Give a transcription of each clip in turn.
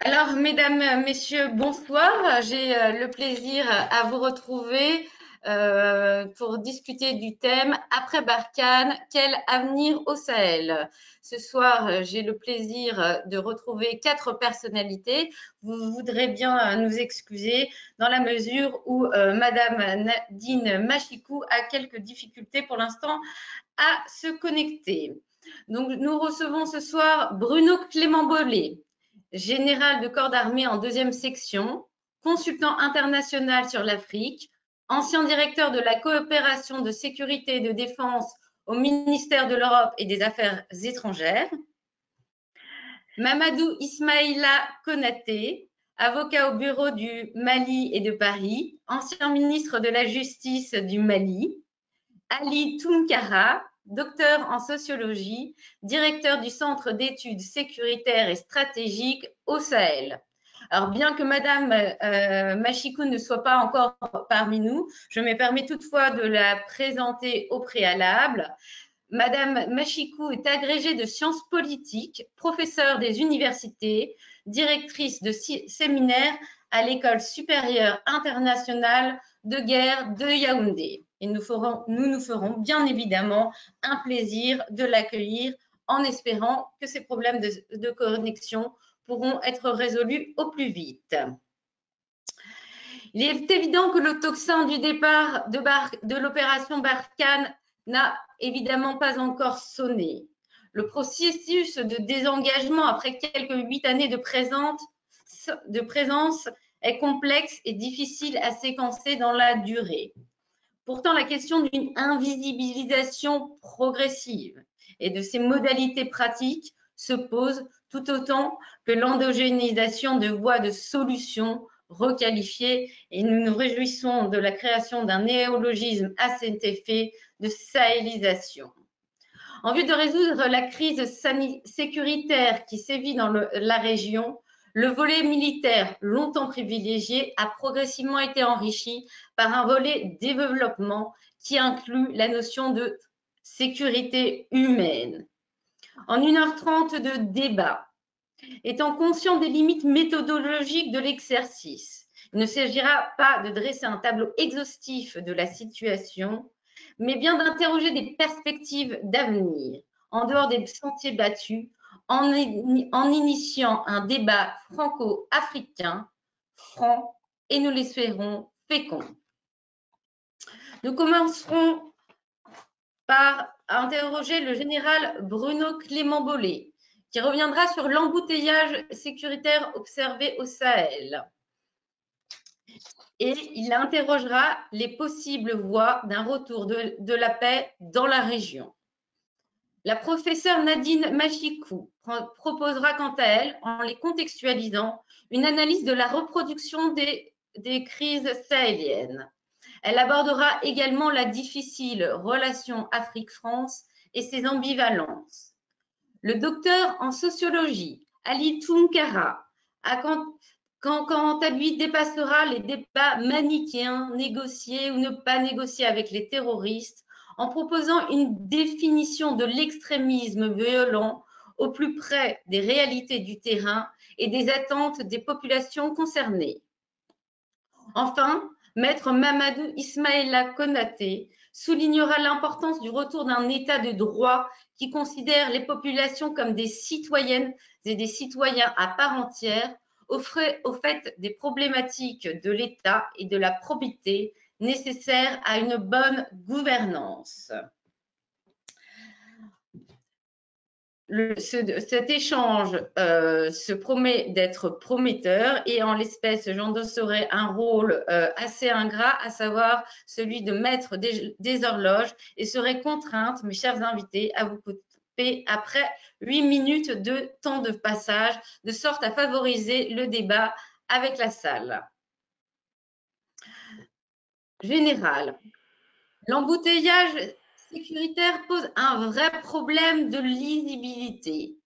Alors, mesdames, messieurs, bonsoir. J'ai le plaisir à vous retrouver pour discuter du thème Après Barkhane, quel avenir au Sahel? Ce soir, j'ai le plaisir de retrouver quatre personnalités. Vous voudrez bien nous excuser dans la mesure où Madame Nadine Machikou a quelques difficultés pour l'instant à se connecter. Donc, nous recevons ce soir Bruno Clément-Bollet, général de corps d'armée en deuxième section, consultant international sur l'Afrique, ancien directeur de la coopération de sécurité et de défense au ministère de l'Europe et des Affaires étrangères. Mamadou Ismaïla Konaté, avocat au bureau du Mali et de Paris, ancien ministre de la Justice du Mali. Ali Tounkara, docteur en sociologie, directeur du Centre d'études sécuritaires et stratégiques au Sahel. Alors, bien que Madame Machikou ne soit pas encore parmi nous, je me permets toutefois de la présenter au préalable. Madame Machikou est agrégée de sciences politiques, professeure des universités, directrice de séminaires à l'École supérieure internationale de guerre de Yaoundé. Et nous nous ferons bien évidemment un plaisir de l'accueillir en espérant que ces problèmes de connexion pourront être résolus au plus vite. Il est évident que le tocsin du départ de l'opération Barkhane n'a évidemment pas encore sonné. Le processus de désengagement après quelques 8 années de présence est complexe et difficile à séquencer dans la durée. Pourtant, la question d'une invisibilisation progressive et de ses modalités pratiques se pose tout autant que l'endogénisation de voies de solutions requalifiées, et nous nous réjouissons de la création d'un néologisme à cet effet de sahélisation. En vue de résoudre la crise sécuritaire qui sévit dans la région, le volet militaire, longtemps privilégié, a progressivement été enrichi par un volet développement qui inclut la notion de sécurité humaine. En 1h30 de débat, étant conscient des limites méthodologiques de l'exercice, il ne s'agira pas de dresser un tableau exhaustif de la situation, mais bien d'interroger des perspectives d'avenir en dehors des sentiers battus, en initiant un débat franco-africain, franc et nous l'espérons fécond. Nous commencerons par interroger le général Bruno Clément-Bollet, qui reviendra sur l'embouteillage sécuritaire observé au Sahel. Et il interrogera les possibles voies d'un retour de la paix dans la région. La professeure Nadine Machikou proposera quant à elle, en les contextualisant, une analyse de la reproduction des crises sahéliennes. Elle abordera également la difficile relation Afrique-France et ses ambivalences. Le docteur en sociologie, Ali Tounkara, quant à lui, dépassera les débats manichéens, négocier ou ne pas négocier avec les terroristes, en proposant une définition de l'extrémisme violent au plus près des réalités du terrain et des attentes des populations concernées. Enfin, Maître Mamadou Ismaïla Konaté soulignera l'importance du retour d'un État de droit qui considère les populations comme des citoyennes et des citoyens à part entière, au fait des problématiques de l'État et de la probité nécessaires à une bonne gouvernance. Cet échange se promet d'être prometteur et en l'espèce, j'endosserai un rôle assez ingrat, à savoir celui de maître des horloges et serai contrainte, mes chers invités, à vous couper après 8 minutes de temps de passage, de sorte à favoriser le débat avec la salle. Général, l'embouteillage sécuritaire pose un vrai problème de lisibilité.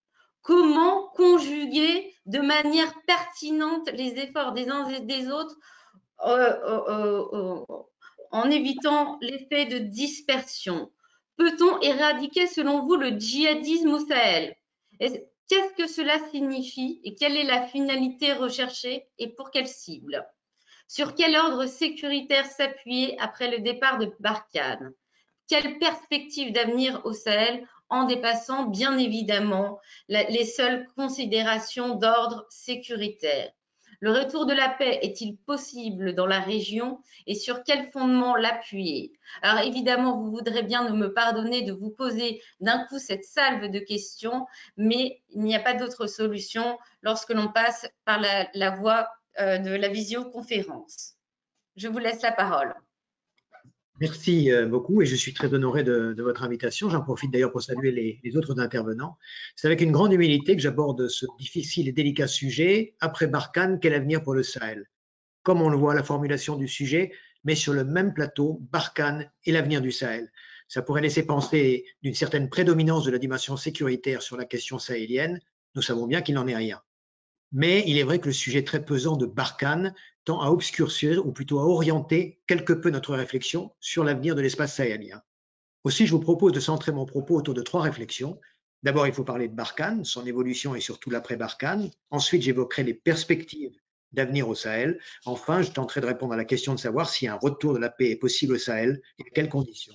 Comment conjuguer de manière pertinente les efforts des uns et des autres en évitant l'effet de dispersion? Peut-on éradiquer, selon vous, le djihadisme au Sahel? Qu'est-ce que cela signifie et quelle est la finalité recherchée et pour quelle cible? Sur quel ordre sécuritaire s'appuyer après le départ de Barkhane? Quelle perspective d'avenir au Sahel en dépassant bien évidemment les seules considérations d'ordre sécuritaire? Le retour de la paix est-il possible dans la région et sur quel fondement l'appuyer? Alors évidemment, vous voudrez bien me pardonner de vous poser d'un coup cette salve de questions, mais il n'y a pas d'autre solution lorsque l'on passe par la voie de la visioconférence. Je vous laisse la parole. Merci beaucoup et je suis très honoré de votre invitation. J'en profite d'ailleurs pour saluer les autres intervenants. C'est avec une grande humilité que j'aborde ce difficile et délicat sujet. Après Barkhane, quel avenir pour le Sahel? Comme on le voit, la formulation du sujet met sur le même plateau Barkhane et l'avenir du Sahel. Ça pourrait laisser penser d'une certaine prédominance de la dimension sécuritaire sur la question sahélienne. Nous savons bien qu'il n'en est rien. Mais il est vrai que le sujet très pesant de Barkhane tend à obscurcir ou plutôt à orienter quelque peu notre réflexion sur l'avenir de l'espace sahélien. Aussi, je vous propose de centrer mon propos autour de 3 réflexions. D'abord, il faut parler de Barkhane, son évolution et surtout l'après-Barkhane. Ensuite, j'évoquerai les perspectives d'avenir au Sahel. Enfin, je tenterai de répondre à la question de savoir si un retour de la paix est possible au Sahel et à quelles conditions.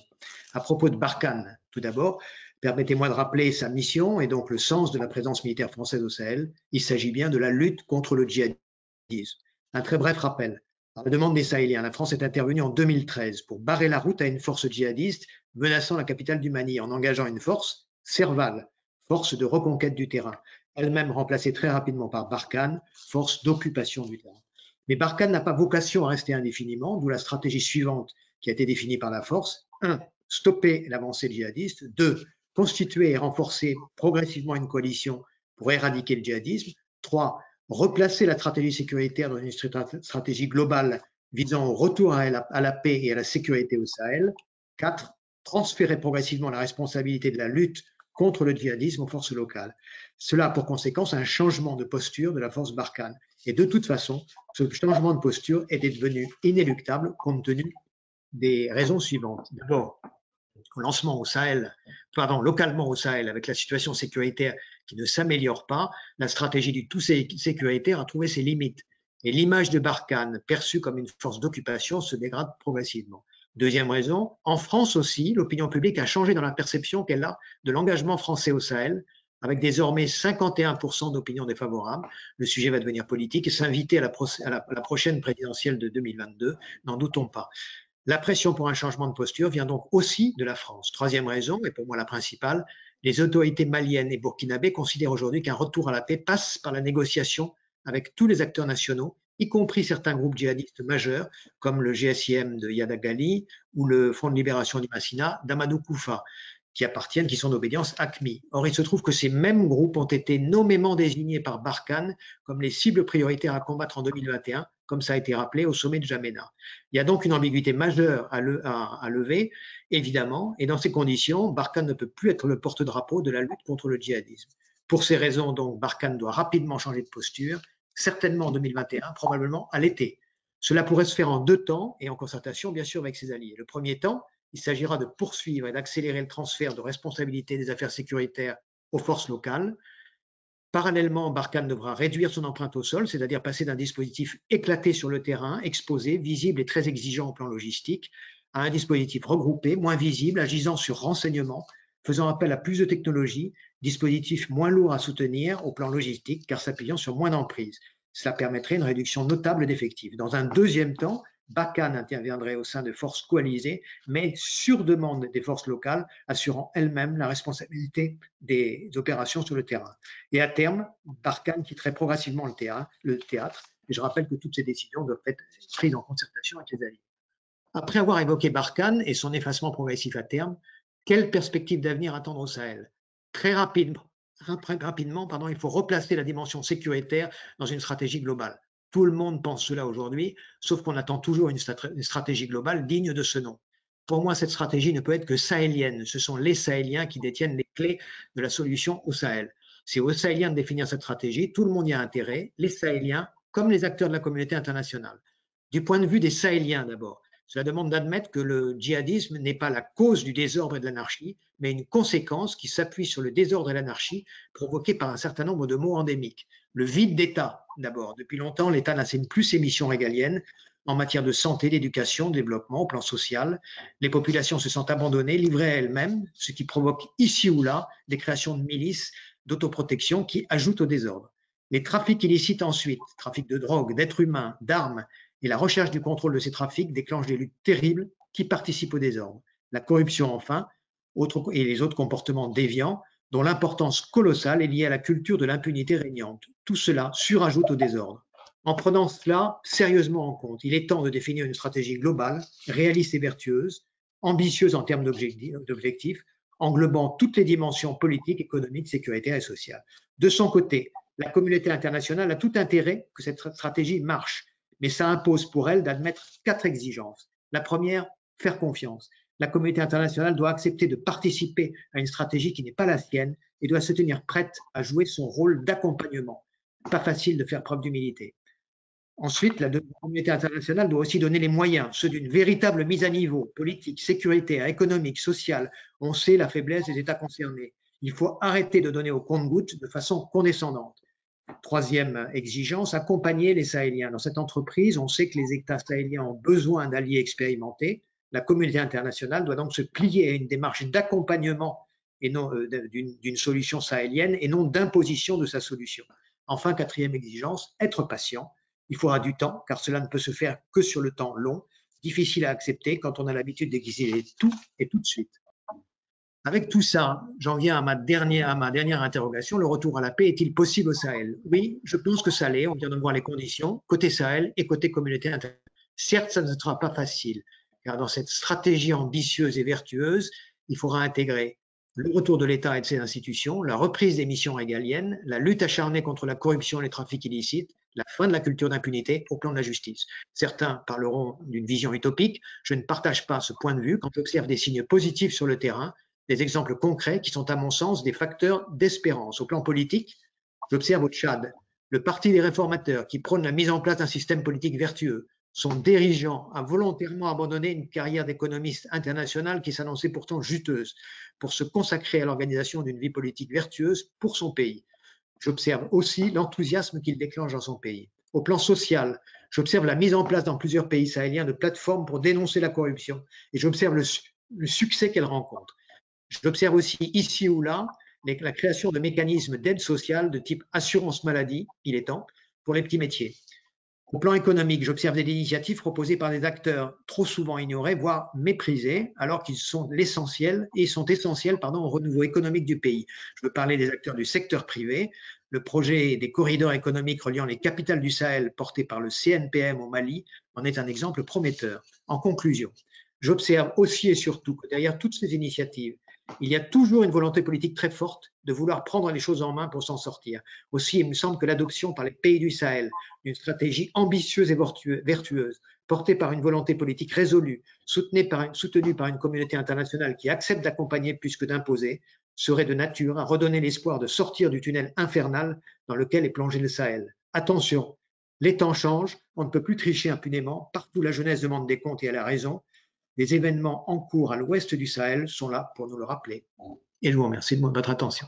À propos de Barkhane, tout d'abord, permettez-moi de rappeler sa mission et donc le sens de la présence militaire française au Sahel. Il s'agit bien de la lutte contre le djihadisme. Un très bref rappel. Par la demande des Sahéliens, la France est intervenue en 2013 pour barrer la route à une force djihadiste menaçant la capitale du Mali en engageant une force, Serval, force de reconquête du terrain, elle-même remplacée très rapidement par Barkhane, force d'occupation du terrain. Mais Barkhane n'a pas vocation à rester indéfiniment, d'où la stratégie suivante qui a été définie par la force. 1. Stopper l'avancée djihadiste. 2. Constituer et renforcer progressivement une coalition pour éradiquer le djihadisme. 3. Replacer la stratégie sécuritaire dans une stratégie globale visant au retour à la paix et à la sécurité au Sahel. 4. Transférer progressivement la responsabilité de la lutte contre le djihadisme aux forces locales. Cela a pour conséquence un changement de posture de la force Barkhane. Et de toute façon, ce changement de posture était devenu inéluctable compte tenu des raisons suivantes. D'abord, au lancement au Sahel, localement au Sahel, avec la situation sécuritaire qui ne s'améliore pas, la stratégie du tout sécuritaire a trouvé ses limites. Et l'image de Barkhane, perçue comme une force d'occupation, se dégrade progressivement. Deuxième raison, en France aussi, l'opinion publique a changé dans la perception qu'elle a de l'engagement français au Sahel, avec désormais 51% d'opinion défavorable. Le sujet va devenir politique et s'inviter à la prochaine présidentielle de 2022, n'en doutons pas. La pression pour un changement de posture vient donc aussi de la France. Troisième raison, et pour moi la principale, les autorités maliennes et burkinabées considèrent aujourd'hui qu'un retour à la paix passe par la négociation avec tous les acteurs nationaux, y compris certains groupes djihadistes majeurs, comme le GSIM de Yadagali ou le Front de libération du Massina d'Amadou Koufa, qui sont d'obédience AQMI. Or, il se trouve que ces mêmes groupes ont été nommément désignés par Barkhane comme les cibles prioritaires à combattre en 2021, comme ça a été rappelé au sommet de N'Djamena. Il y a donc une ambiguïté majeure à lever, évidemment, et dans ces conditions, Barkhane ne peut plus être le porte-drapeau de la lutte contre le djihadisme. Pour ces raisons, donc, Barkhane doit rapidement changer de posture, certainement en 2021, probablement à l'été. Cela pourrait se faire en 2 temps et en concertation, bien sûr, avec ses alliés. Le premier temps, il s'agira de poursuivre et d'accélérer le transfert de responsabilité des affaires sécuritaires aux forces locales. Parallèlement, Barkhane devra réduire son empreinte au sol, c'est-à-dire passer d'un dispositif éclaté sur le terrain, exposé, visible et très exigeant au plan logistique, à un dispositif regroupé, moins visible, agissant sur renseignement, faisant appel à plus de technologies, dispositif moins lourd à soutenir au plan logistique, car s'appuyant sur moins d'emprise. Cela permettrait une réduction notable d'effectifs. Dans un deuxième temps, Barkhane interviendrait au sein de forces coalisées, mais sur demande des forces locales, assurant elles-mêmes la responsabilité des opérations sur le terrain. Et à terme, Barkhane quitterait progressivement le théâtre. Et je rappelle que toutes ces décisions doivent être prises en concertation avec les alliés. Après avoir évoqué Barkhane et son effacement progressif à terme, quelle perspective d'avenir attendre au Sahel? Très rapidement, il faut replacer la dimension sécuritaire dans une stratégie globale. Tout le monde pense cela aujourd'hui, sauf qu'on attend toujours une stratégie globale digne de ce nom. Pour moi, cette stratégie ne peut être que sahélienne. Ce sont les Sahéliens qui détiennent les clés de la solution au Sahel. C'est aux Sahéliens de définir cette stratégie. Tout le monde y a intérêt, les Sahéliens comme les acteurs de la communauté internationale. Du point de vue des Sahéliens d'abord, Cela demande d'admettre que le djihadisme n'est pas la cause du désordre et de l'anarchie, mais une conséquence qui s'appuie sur le désordre et l'anarchie provoqués par un certain nombre de maux endémiques. Le vide d'État, d'abord. Depuis longtemps, l'État n'assène plus ses missions régaliennes en matière de santé, d'éducation, de développement, au plan social. Les populations se sentent abandonnées, livrées à elles-mêmes, ce qui provoque ici ou là des créations de milices d'autoprotection qui ajoutent au désordre. Les trafics illicites ensuite, trafic de drogue, d'êtres humains, d'armes, et la recherche du contrôle de ces trafics déclenche des luttes terribles qui participent au désordre. La corruption enfin, et les autres comportements déviants, dont l'importance colossale est liée à la culture de l'impunité régnante. Tout cela surajoute au désordre. En prenant cela sérieusement en compte, il est temps de définir une stratégie globale, réaliste et vertueuse, ambitieuse en termes d'objectifs, englobant toutes les dimensions politiques, économiques, sécuritaires et sociales. De son côté, la communauté internationale a tout intérêt que cette stratégie marche, mais ça impose pour elle d'admettre 4 exigences. La première, faire confiance. La communauté internationale doit accepter de participer à une stratégie qui n'est pas la sienne et doit se tenir prête à jouer son rôle d'accompagnement. Pas facile de faire preuve d'humilité. Ensuite, la communauté internationale doit aussi donner les moyens, ceux d'une véritable mise à niveau politique, sécuritaire, économique, sociale. On sait la faiblesse des États concernés. Il faut arrêter de donner au compte-gouttes de façon condescendante. Troisième exigence, accompagner les Sahéliens. Dans cette entreprise, on sait que les États sahéliens ont besoin d'alliés expérimentés. La communauté internationale doit donc se plier à une démarche d'accompagnement et non d'une solution sahélienne et non d'imposition de sa solution. Enfin, quatrième exigence, être patient. Il faudra du temps, car cela ne peut se faire que sur le temps long, difficile à accepter quand on a l'habitude d'exiger tout et tout de suite. Avec tout ça, j'en viens à ma dernière interrogation. Le retour à la paix est-il possible au Sahel? Oui, je pense que ça l'est. On vient de voir les conditions, côté Sahel et côté communauté internationale. Certes, ça ne sera pas facile, car dans cette stratégie ambitieuse et vertueuse, il faudra intégrer le retour de l'État et de ses institutions, la reprise des missions régaliennes, la lutte acharnée contre la corruption et les trafics illicites, la fin de la culture d'impunité au plan de la justice. Certains parleront d'une vision utopique. Je ne partage pas ce point de vue quand j'observe des signes positifs sur le terrain, des exemples concrets qui sont à mon sens des facteurs d'espérance. Au plan politique, j'observe au Tchad le Parti des réformateurs qui prône la mise en place d'un système politique vertueux. Son dirigeant a volontairement abandonné une carrière d'économiste international qui s'annonçait pourtant juteuse pour se consacrer à l'organisation d'une vie politique vertueuse pour son pays. J'observe aussi l'enthousiasme qu'il déclenche dans son pays. Au plan social, j'observe la mise en place dans plusieurs pays sahéliens de plateformes pour dénoncer la corruption et j'observe le succès qu'elle rencontre. J'observe aussi ici ou là la création de mécanismes d'aide sociale de type assurance maladie, il est temps, pour les petits métiers. Au plan économique, j'observe des initiatives proposées par des acteurs trop souvent ignorés, voire méprisés, alors qu'ils sont essentiels au renouveau économique du pays. Je veux parler des acteurs du secteur privé. Le projet des corridors économiques reliant les capitales du Sahel, porté par le CNPM au Mali, en est un exemple prometteur. En conclusion, j'observe aussi et surtout que derrière toutes ces initiatives, il y a toujours une volonté politique très forte de vouloir prendre les choses en main pour s'en sortir. Aussi, il me semble que l'adoption par les pays du Sahel d'une stratégie ambitieuse et vertueuse, portée par une volonté politique résolue, soutenue par une communauté internationale qui accepte d'accompagner plus que d'imposer, serait de nature à redonner l'espoir de sortir du tunnel infernal dans lequel est plongé le Sahel. Attention, les temps changent, on ne peut plus tricher impunément, partout la jeunesse demande des comptes et elle a raison. Les événements en cours à l'ouest du Sahel sont là pour nous le rappeler. Et je vous remercie de votre attention.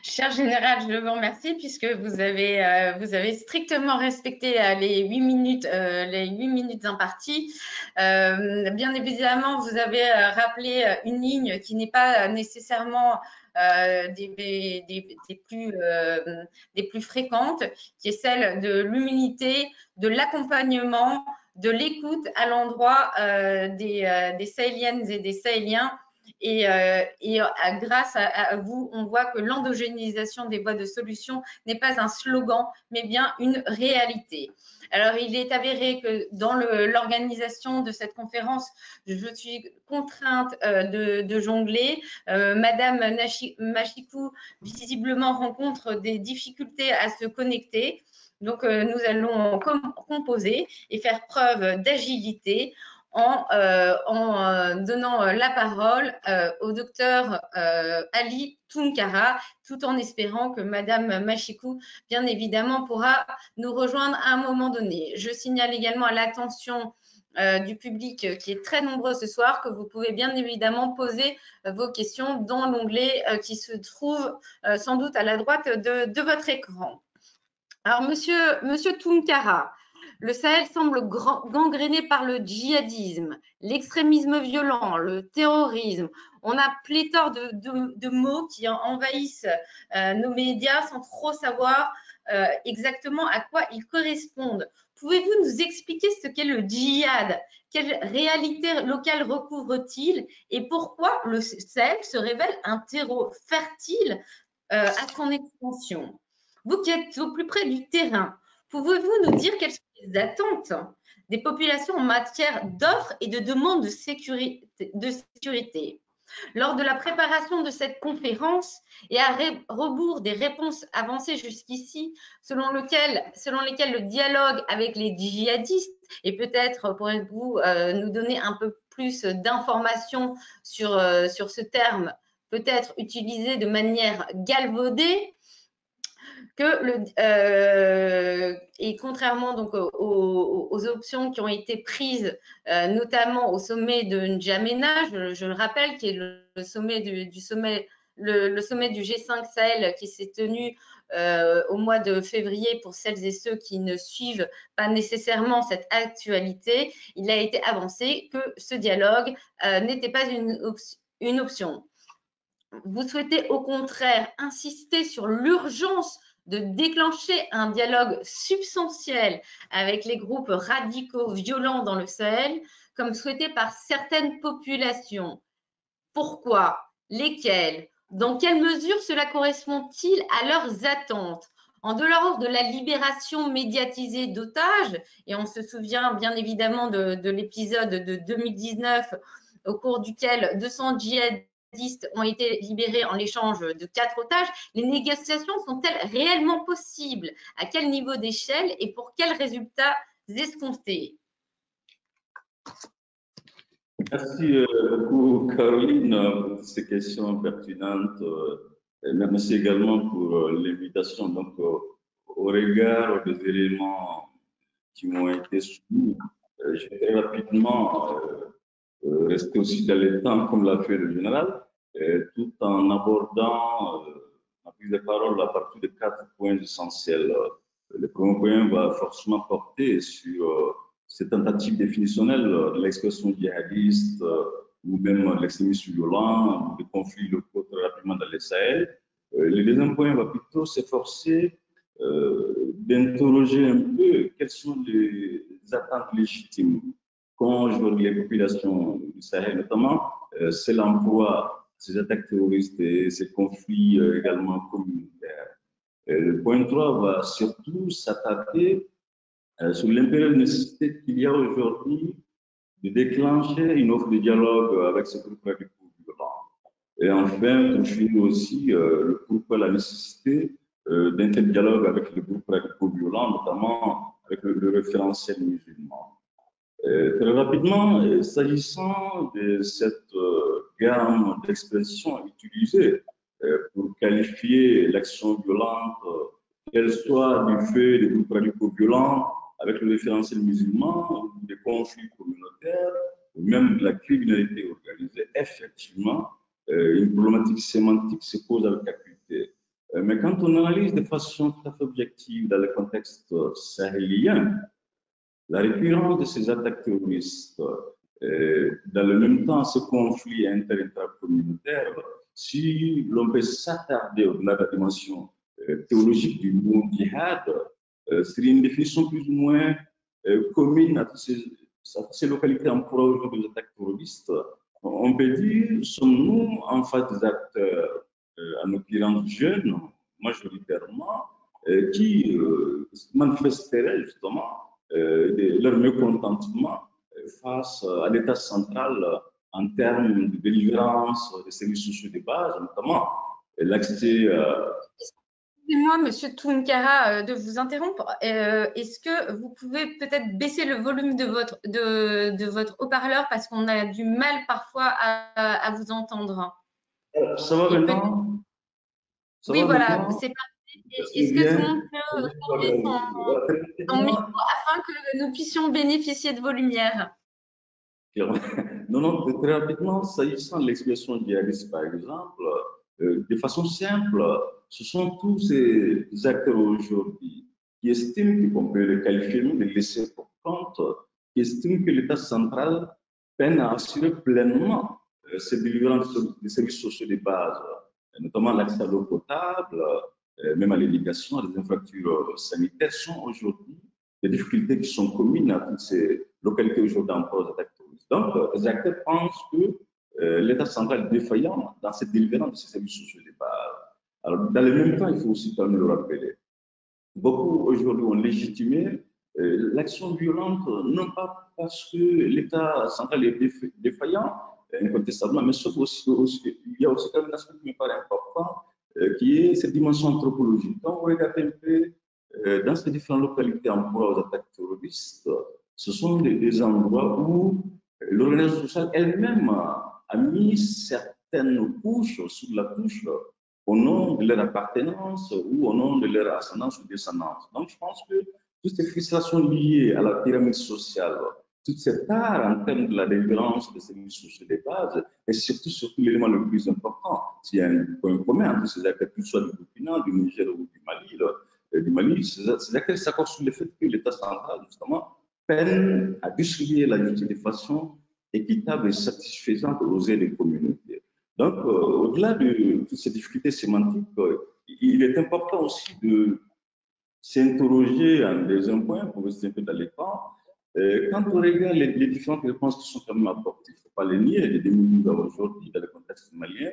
Cher général, je vous remercie puisque vous avez strictement respecté les 8 minutes imparties. Bien évidemment, vous avez rappelé une ligne qui n'est pas nécessairement des plus fréquentes, qui est celle de l'humilité, de l'accompagnement, de l'écoute à l'endroit des Sahéliennes et des Sahéliens. Et grâce à vous, on voit que l'endogénisation des voies de solution n'est pas un slogan, mais bien une réalité. Alors, il est avéré que dans l'organisation de cette conférence, je suis contrainte de jongler. Madame Machikou, visiblement, rencontre des difficultés à se connecter. Donc, nous allons composer et faire preuve d'agilité en donnant la parole au docteur Ali Tounkara, tout en espérant que Madame Machikou, bien évidemment, pourra nous rejoindre à un moment donné. Je signale également à l'attention du public qui est très nombreux ce soir que vous pouvez bien évidemment poser vos questions dans l'onglet qui se trouve sans doute à la droite de votre écran. Alors, monsieur Tounkara, le Sahel semble gangréné par le djihadisme, l'extrémisme violent, le terrorisme. On a pléthore de mots qui envahissent nos médias sans trop savoir exactement à quoi ils correspondent. Pouvez-vous nous expliquer ce qu'est le djihad? Quelle réalité locale recouvre-t-il et pourquoi le Sahel se révèle un terreau fertile à son extension? Vous qui êtes au plus près du terrain, pouvez-vous nous dire quelles sont les attentes des populations en matière d'offres et de demandes de sécurité? Lors de la préparation de cette conférence et à rebours des réponses avancées jusqu'ici, selon lesquelles le dialogue avec les djihadistes, et peut-être pourrez-vous nous donner un peu plus d'informations sur ce terme, peut-être utilisé de manière galvaudée, et contrairement donc aux options qui ont été prises, notamment au sommet de N'Djamena, je le rappelle, qui est le sommet du sommet du G5 Sahel qui s'est tenu au mois de février pour celles et ceux qui ne suivent pas nécessairement cette actualité, il a été avancé que ce dialogue n'était pas une option. Vous souhaitez au contraire insister sur l'urgence de déclencher un dialogue substantiel avec les groupes radicaux violents dans le Sahel, comme souhaité par certaines populations. Pourquoi? Lesquelles? Dans quelle mesure cela correspond-il à leurs attentes? En dehors de la libération médiatisée d'otages, et on se souvient bien évidemment de l'épisode de 2019 au cours duquel 200 djihadistes ont été libérés en l'échange de 4 otages, les négociations sont-elles réellement possibles? À quel niveau d'échelle et pour quels résultats escomptés? Merci beaucoup, Caroline, pour ces questions pertinentes. Merci également pour l'invitation. Donc, au regard des éléments qui m'ont été soumis, je vais très rapidement rester aussi dans le temps, comme l'a fait le général, tout en abordant ma prise de parole à partir de 4 points essentiels. Le premier point va forcément porter sur ces tentatives définitionnelles de l'expression djihadiste ou même l'extrémisme violent, des conflits locaux très rapidement dans le Sahel. Le deuxième point va plutôt s'efforcer d'interroger un peu quelles sont les attentes légitimes qu'ont les populations du Sahel, notamment, c'est l'emploi, ces attaques terroristes et ces conflits également communautaires. Le point 3 va surtout s'attarder sur l'impérieuse nécessité qu'il y a aujourd'hui de déclencher une offre de dialogue avec ce groupe radicaux violents. Et enfin, comme je finis aussi, le pourquoi la nécessité d'un tel dialogue avec les groupes radicaux violents, notamment avec le référentiel musulman. Très rapidement, s'agissant de cette gamme d'expressions utilisées pour qualifier l'action violente, qu'elle soit du fait des groupes radicaux violents avec le référentiel musulman, ou des conflits communautaires, ou même de la criminalité organisée, effectivement, une problématique sémantique se pose avec acuité. Mais quand on analyse de façon très objective dans le contexte sahélien, la récurrence de ces attaques terroristes, dans le même temps, ce conflit inter-intracommunautaire, si l'on peut s'attarder au-delà de la dimension théologique du mot djihad, serait une définition plus ou moins commune à toutes ces localités en proie aujourd'hui des attaques terroristes. On peut dire, sommes-nous en face des acteurs, en l'occurrence jeunes, majoritairement, qui manifesteraient justement leur mécontentement face à l'État central en termes de délivrance des services sociaux de base, notamment l'accès. Excusez-moi, Monsieur Tounkara, de vous interrompre. Est-ce que vous pouvez peut-être baisser le volume de votre haut-parleur parce qu'on a du mal parfois à vous entendre. Ça va maintenant? Oui, voilà, c'est parti. Est-ce que tout le monde peut fermer son micro afin que nous puissions bénéficier de vos lumières? Non, non, très rapidement, s'agissant de l'expression djihadiste, par exemple, de façon simple, ce sont tous ces acteurs aujourd'hui qui estiment qu'on peut les qualifier de laissés pour compte, qui estiment que l'État central peine à assurer pleinement ses délivrances des services sociaux de base, notamment l'accès à l'eau potable, même à l'éducation, à des infrastructures sanitaires, sont aujourd'hui des difficultés qui sont communes à toutes ces localités aujourd'hui en proie aux attaques terroristes. Donc, les acteurs pensent que l'État central est défaillant dans cette délivrance de ces services sociaux de base. Alors, dans le même temps, il faut aussi quand même le rappeler. Beaucoup aujourd'hui ont légitimé l'action violente, non pas parce que l'État central est défaillant, incontestablement, mais sauf aussi, il y a aussi un aspect qui me paraît important, qui est cette dimension anthropologique. Quand on regarde un peu dans ces différentes localités en proie aux attaques terroristes, ce sont des endroits où l'organisation sociale elle-même a mis certaines couches sous la couche au nom de leur appartenance ou au nom de leur ascendance ou descendance. Donc, je pense que toutes ces frustrations liées à la pyramide sociale, toute cette part en termes de la délivrance des services sociaux de base, et surtout l'élément le plus important, s'il y a un point commun entre ces acteurs, que ce soit du Burkina, du Niger ou du Mali, ces acteurs s'accordent sur le fait que l'État central, justement, peine à distribuer la justice de façon équitable et satisfaisante aux aides des communautés. Donc, au-delà de toutes ces difficultés sémantiques, il est important aussi de s'interroger en deuxième point, pour rester un peu dans les temps. Quand on regarde les différentes réponses qui sont quand même apportées, il ne faut pas les nier, les 2012 à aujourd'hui, dans le contexte malien,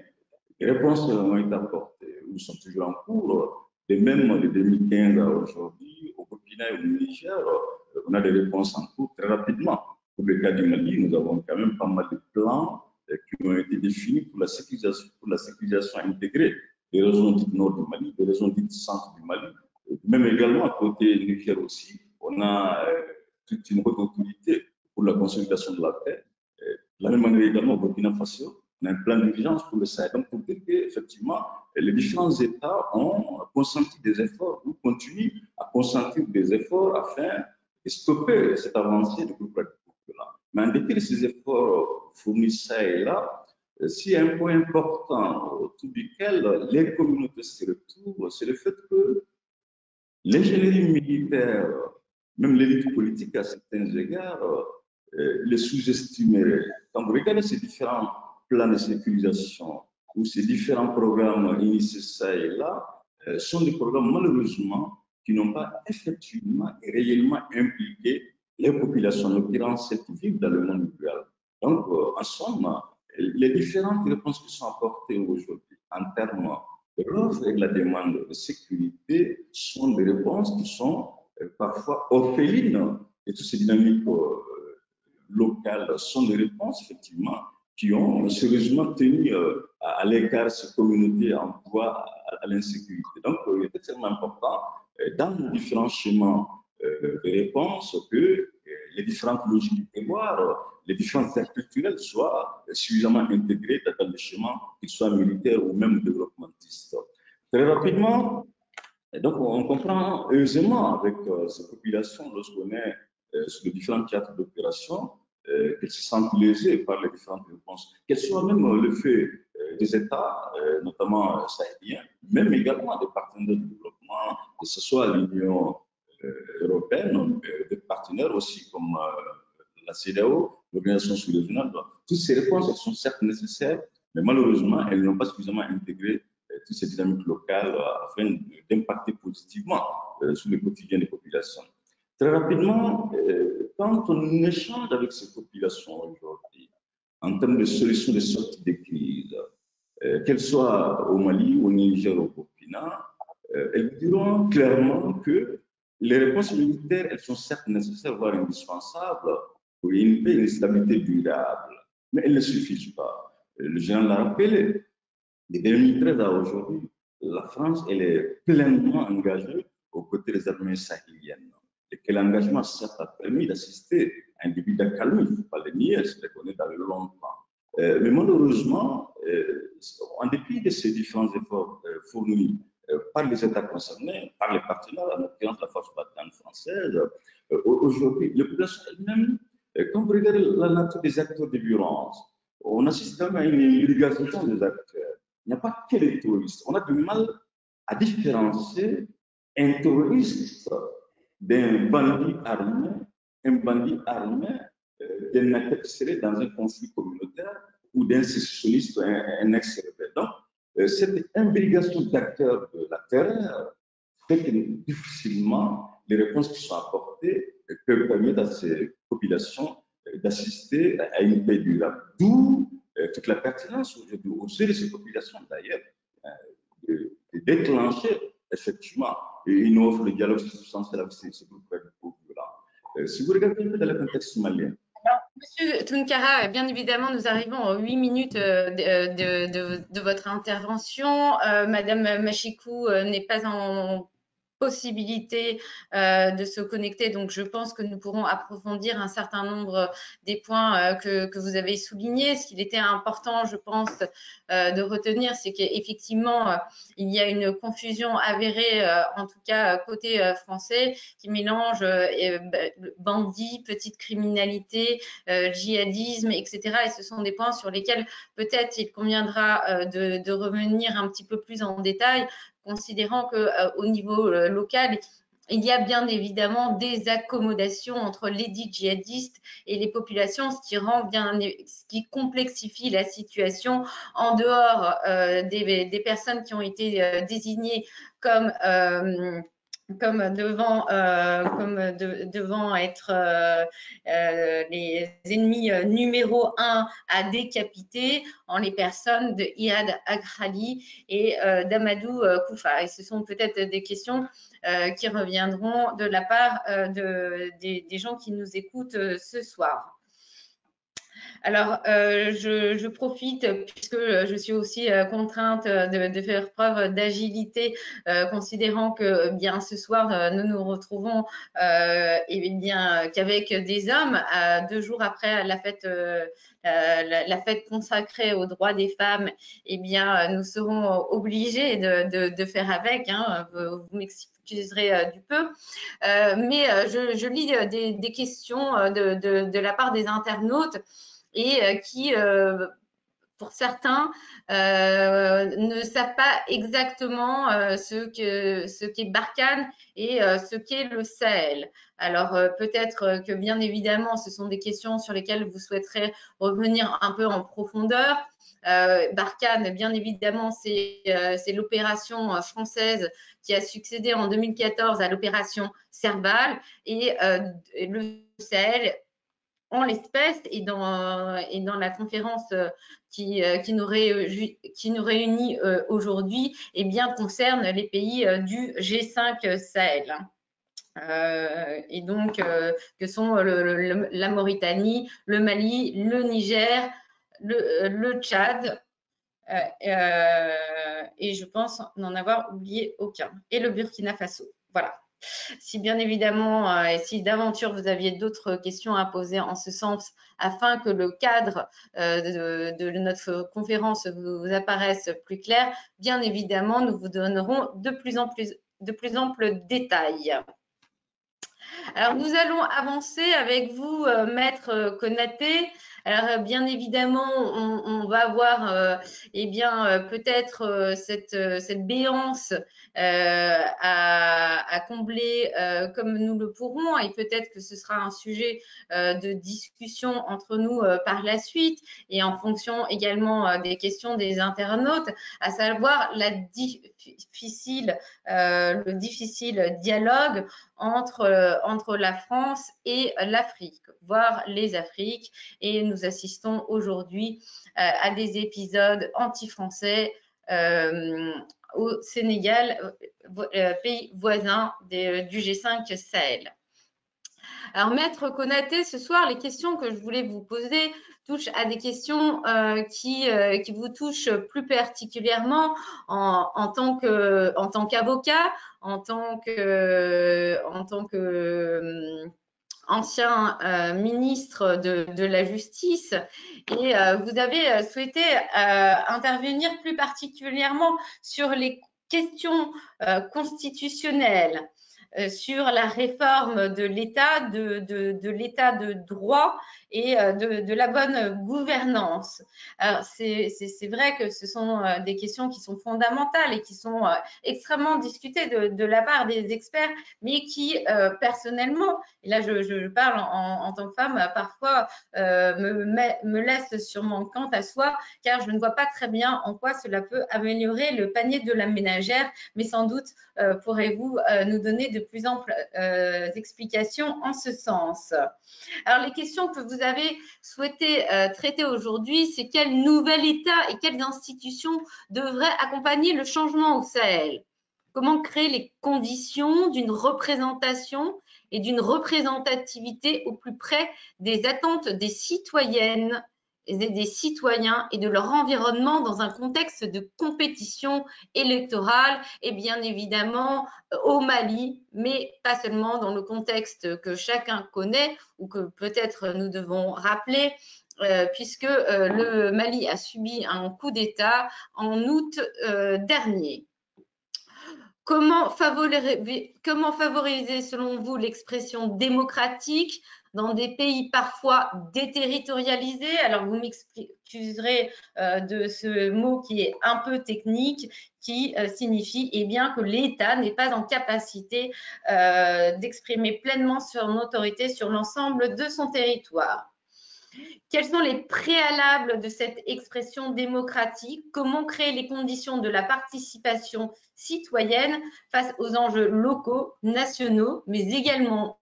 les réponses ont été apportées ou sont toujours en cours. Et même de 2015 à aujourd'hui, au Burkina et au Niger, on a des réponses en cours très rapidement. Pour le cas du Mali, nous avons quand même pas mal de plans qui ont été définis pour la sécurisation intégrée des régions dites nord du Mali, des régions dites centre du Mali. Même également, à côté du Niger aussi, on a toute une haute autorité pour la consolidation de la paix. De la même manière également au Burkina Faso, on a un plan d'urgence pour le Sahel. Donc, pour dire qu'effectivement, les différents États ont consenti des efforts ou continuent à consentir des efforts afin de stopper cette avancée du groupe radicaux. Mais en dépit de ces efforts fournis ça et là, s'il y a un point important autour duquel les communautés se retrouvent, c'est le fait que l'ingénierie militaire, même l'élite politique à certains égards, les sous-estimerait. Quand vous regardez ces différents plans de sécurisation ou ces différents programmes initiés ça et là, sont des programmes malheureusement qui n'ont pas effectivement et réellement impliqué les populations, en l'occurrence celles qui vivent dans le monde rural. Donc, en somme, les différentes réponses qui sont apportées aujourd'hui en termes de l'offre et de la demande de sécurité sont des réponses qui sont parfois orphelines et toutes ces dynamiques locales sont des réponses effectivement qui ont sérieusement tenu à l'écart ces communautés en proie à l'insécurité. Donc, il est extrêmement important dans nos différents schémas de réponse que les différentes logiques du terroir, les différentes aires culturelles soient suffisamment intégrées dans les schémas, qu'ils soient militaires ou même développementistes. Très rapidement, donc on comprend aisément avec ces populations lorsqu'on est sur les différents théâtres d'opération qu'elles se sentent lésées par les différentes réponses, qu'elles soient même le fait des États, notamment sahéliens, même également des partenaires de développement, que ce soit l'Union européenne, des partenaires aussi comme la CEDEAO, l'Organisation sous-régionale. Toutes ces réponses elles sont certes nécessaires, mais malheureusement, elles n'ont pas suffisamment intégré toutes ces dynamiques locales afin d'impacter positivement sur le quotidien des populations. Très rapidement, quand on échange avec ces populations aujourd'hui, en termes de solutions de sortie des crises, qu'elles soient au Mali, au Niger, au Burkina, elles diront clairement que les réponses militaires, elles sont certes nécessaires, voire indispensables pour une paix et une stabilité durable, mais elles ne suffisent pas. Le général l'a rappelé, de 2013 à aujourd'hui, la France elle est pleinement engagée aux côtés des armées sahéliennes. Et quel engagement, certes, a permis d'assister à un début d'accalmie, il ne faut pas le nier, elle se reconnaît dans le long temps. Mais malheureusement, en dépit de ces différents efforts fournis par les États concernés, par les partenaires, en l'occurrence la force battante française, aujourd'hui, les populations elles-mêmes Quand vous regardez la nature des acteurs de violence, on assiste quand même à une irrigation des acteurs. Il n'y a pas que les terroristes. On a du mal à différencier un terroriste d'un bandit armé d'un acteur qui serait dans un conflit communautaire ou d'un sécessionniste, un ex-rebelle. Donc, cette imbrication d'acteurs de la terreur fait que difficilement les réponses qui sont apportées peuvent permettre à ces populations d'assister à une paix durable. D'où toute la pertinence aujourd'hui aussi de ces populations d'ailleurs de déclencher effectivement une offre de dialogue substantiel avec ces groupes violents. Si vous regardez un peu dans le contexte malien. Alors, Monsieur Tounkara, bien évidemment, nous arrivons aux 8 minutes de votre intervention. Madame Machikou n'est pas en possibilité de se connecter. Donc, je pense que nous pourrons approfondir un certain nombre des points que vous avez soulignés. Ce qu'il était important, je pense, de retenir, c'est qu'effectivement, il y a une confusion avérée, en tout cas côté français, qui mélange bandits, petite criminalité, djihadisme, etc. Et ce sont des points sur lesquels peut-être il conviendra de revenir un petit peu plus en détail, considérant qu'au niveau local, il y a bien évidemment des accommodations entre les dits djihadistes et les populations, ce qui complexifie la situation en dehors des personnes qui ont été désignées comme devant être les ennemis numéro 1 à décapiter en les personnes de Iyad Akrali et d'Amadou Koufa. Et ce sont peut-être des questions qui reviendront de la part des gens qui nous écoutent ce soir. Alors, je profite, puisque je suis aussi contrainte de faire preuve d'agilité, considérant que bien ce soir, nous nous retrouvons et bien qu'avec des hommes, 2 jours après la fête consacrée aux droits des femmes, eh bien, nous serons obligés de faire avec. Hein, vous m'excuserez du peu. Mais je lis des questions de la part des internautes et qui, pour certains, ne savent pas exactement ce qu'est Barkhane et ce qu'est le Sahel. Alors, peut-être que bien évidemment, ce sont des questions sur lesquelles vous souhaiterez revenir un peu en profondeur. Barkhane, bien évidemment, c'est l'opération française qui a succédé en 2014 à l'opération Serval et le Sahel, en l'espèce et dans la conférence qui nous réunit aujourd'hui, eh bien, concerne les pays du G5 Sahel. Et donc, que sont la Mauritanie, le Mali, le Niger, le Tchad, et je pense n'en avoir oublié aucun, et le Burkina Faso. Voilà. Si bien évidemment, et si d'aventure vous aviez d'autres questions à poser en ce sens, afin que le cadre de notre conférence vous apparaisse plus clair, bien évidemment, nous vous donnerons de plus amples détails. Alors, nous allons avancer avec vous, Maître Konaté. Alors, bien évidemment, on va avoir eh bien, peut-être cette béance à combler comme nous le pourrons, et peut-être que ce sera un sujet de discussion entre nous par la suite, et en fonction également des questions des internautes, à savoir le difficile dialogue entre la France et l'Afrique, voire les Afriques. Et nous assistons aujourd'hui à des épisodes anti-français au Sénégal, pays voisin du G5 Sahel. Alors, Maître Konaté, ce soir, les questions que je voulais vous poser touchent à des questions qui vous touchent plus particulièrement en tant qu'avocat, en tant que ancien ministre de la Justice, et vous avez souhaité intervenir plus particulièrement sur les questions constitutionnelles. sur la réforme de l'État, de l'État de droit et de la bonne gouvernance. Alors, c'est vrai que ce sont des questions qui sont fondamentales et qui sont extrêmement discutées de la part des experts, mais qui, personnellement, et là je parle en tant que femme, parfois me laissent sur mon quant à soi, car je ne vois pas très bien en quoi cela peut améliorer le panier de la ménagère, mais sans doute pourrez-vous nous donner de plus amples explications en ce sens. Alors, les questions que vous avez souhaité traiter aujourd'hui, c'est quel nouvel État et quelles institutions devraient accompagner le changement au Sahel? Comment créer les conditions d'une représentation et d'une représentativité au plus près des attentes des citoyennes et des citoyens et de leur environnement dans un contexte de compétition électorale et bien évidemment au Mali, mais pas seulement dans le contexte que chacun connaît ou que peut-être nous devons rappeler, puisque le Mali a subi un coup d'État en août dernier. Comment favoriser, selon vous, l'expression démocratique dans des pays parfois déterritorialisés? Alors, vous m'excuserez de ce mot qui est un peu technique, qui signifie bien, que l'État n'est pas en capacité d'exprimer pleinement son autorité sur l'ensemble de son territoire. Quels sont les préalables de cette expression démocratique? Comment créer les conditions de la participation citoyenne face aux enjeux locaux, nationaux, mais également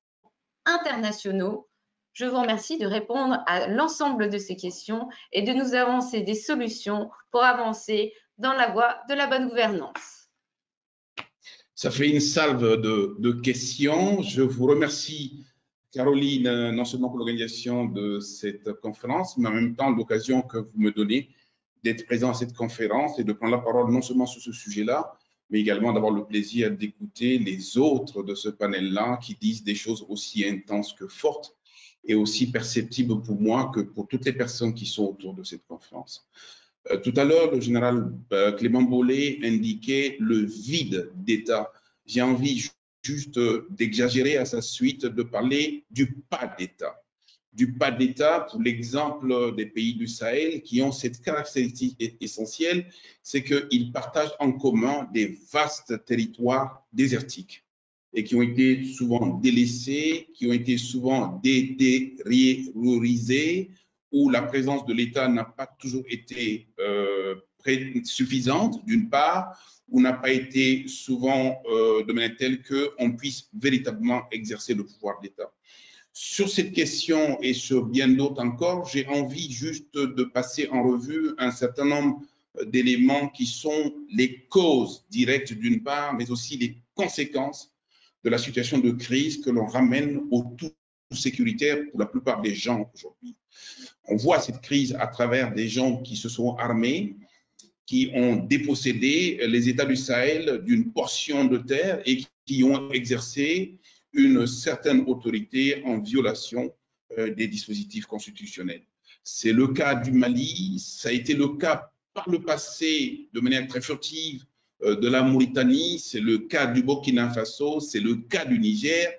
internationaux? Je vous remercie de répondre à l'ensemble de ces questions et de nous avancer des solutions pour avancer dans la voie de la bonne gouvernance. Ça fait une salve de questions. Je vous remercie, Caroline, non seulement pour l'organisation de cette conférence, mais en même temps l'occasion que vous me donnez d'être présent à cette conférence et de prendre la parole non seulement sur ce sujet-là, mais également d'avoir le plaisir d'écouter les autres de ce panel-là qui disent des choses aussi intenses que fortes et aussi perceptibles pour moi que pour toutes les personnes qui sont autour de cette conférence. Tout à l'heure, le général Clément Bollet indiquait le vide d'État. J'ai envie juste d'exagérer à sa suite, de parler du pas d'État. Du pas d'État pour l'exemple des pays du Sahel qui ont cette caractéristique essentielle, c'est qu'ils partagent en commun des vastes territoires désertiques et qui ont été souvent délaissés, qui ont été souvent déterriorisés, où la présence de l'État n'a pas toujours été suffisante, d'une part, ou n'a pas été souvent de manière telle qu'on puisse véritablement exercer le pouvoir d'État. Sur cette question et sur bien d'autres encore, j'ai envie juste de passer en revue un certain nombre d'éléments qui sont les causes directes d'une part, mais aussi les conséquences de la situation de crise que l'on ramène au tout sécuritaire pour la plupart des gens aujourd'hui. On voit cette crise à travers des gens qui se sont armés, qui ont dépossédé les États du Sahel d'une portion de terre et qui ont exercé une certaine autorité en violation des dispositifs constitutionnels. C'est le cas du Mali, ça a été le cas par le passé de manière très furtive de la Mauritanie, c'est le cas du Burkina Faso, c'est le cas du Niger,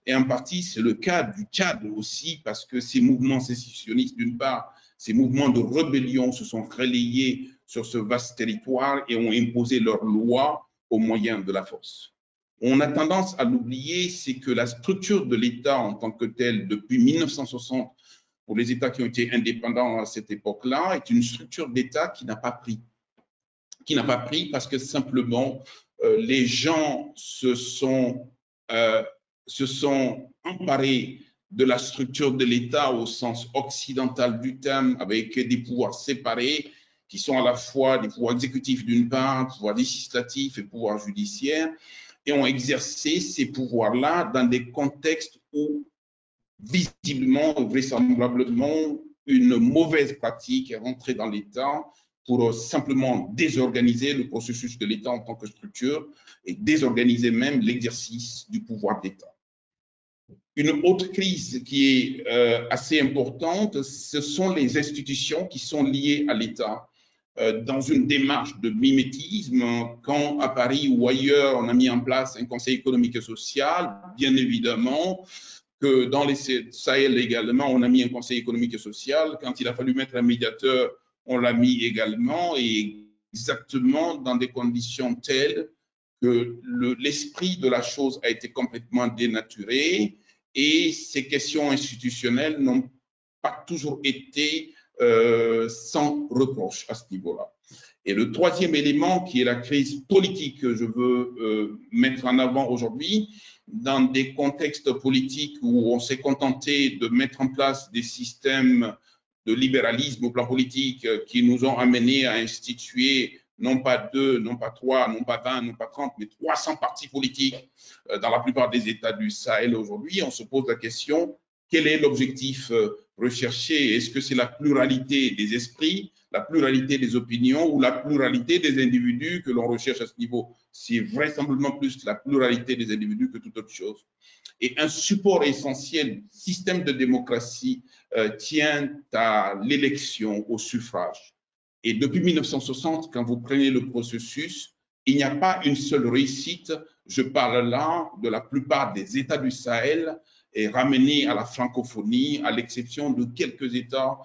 et en partie c'est le cas du Tchad aussi, parce que ces mouvements sécessionnistes, d'une part, ces mouvements de rébellion se sont relayés sur ce vaste territoire et ont imposé leurs lois au moyen de la force. On a tendance à l'oublier, c'est que la structure de l'État en tant que telle, depuis 1960, pour les États qui ont été indépendants à cette époque-là, est une structure d'État qui n'a pas pris. Qui n'a pas pris parce que simplement, les gens se sont emparés de la structure de l'État au sens occidental du terme, avec des pouvoirs séparés, qui sont à la fois des pouvoirs exécutifs d'une part, pouvoirs législatifs et pouvoirs judiciaires, et ont exercé ces pouvoirs-là dans des contextes où, visiblement, vraisemblablement, une mauvaise pratique est rentrée dans l'État pour simplement désorganiser le processus de l'État en tant que structure et désorganiser même l'exercice du pouvoir d'État. Une autre crise qui est assez importante, ce sont les institutions qui sont liées à l'État. dans une démarche de mimétisme. Quand à Paris ou ailleurs, on a mis en place un conseil économique et social, bien évidemment que dans les Sahel également, on a mis un conseil économique et social. Quand il a fallu mettre un médiateur, on l'a mis également, et exactement dans des conditions telles que l'esprit de la chose a été complètement dénaturé, et ces questions institutionnelles n'ont pas toujours été sans reproche à ce niveau-là. Et le troisième élément, qui est la crise politique que je veux mettre en avant aujourd'hui, dans des contextes politiques où on s'est contenté de mettre en place des systèmes de libéralisme au plan politique qui nous ont amenés à instituer non pas 2, non pas 3, non pas 20, non pas 30, mais 300 partis politiques dans la plupart des États du Sahel aujourd'hui. On se pose la question, quel est l'objectif recherché? Est-ce que c'est la pluralité des esprits, la pluralité des opinions ou la pluralité des individus que l'on recherche à ce niveau? C'est vraisemblablement plus la pluralité des individus que toute autre chose. Et un support essentiel, système de démocratie, tient à l'élection, au suffrage. Et depuis 1960, quand vous prenez le processus, il n'y a pas une seule réussite. Je parle là de la plupart des États du Sahel et ramenés à la francophonie, à l'exception de quelques États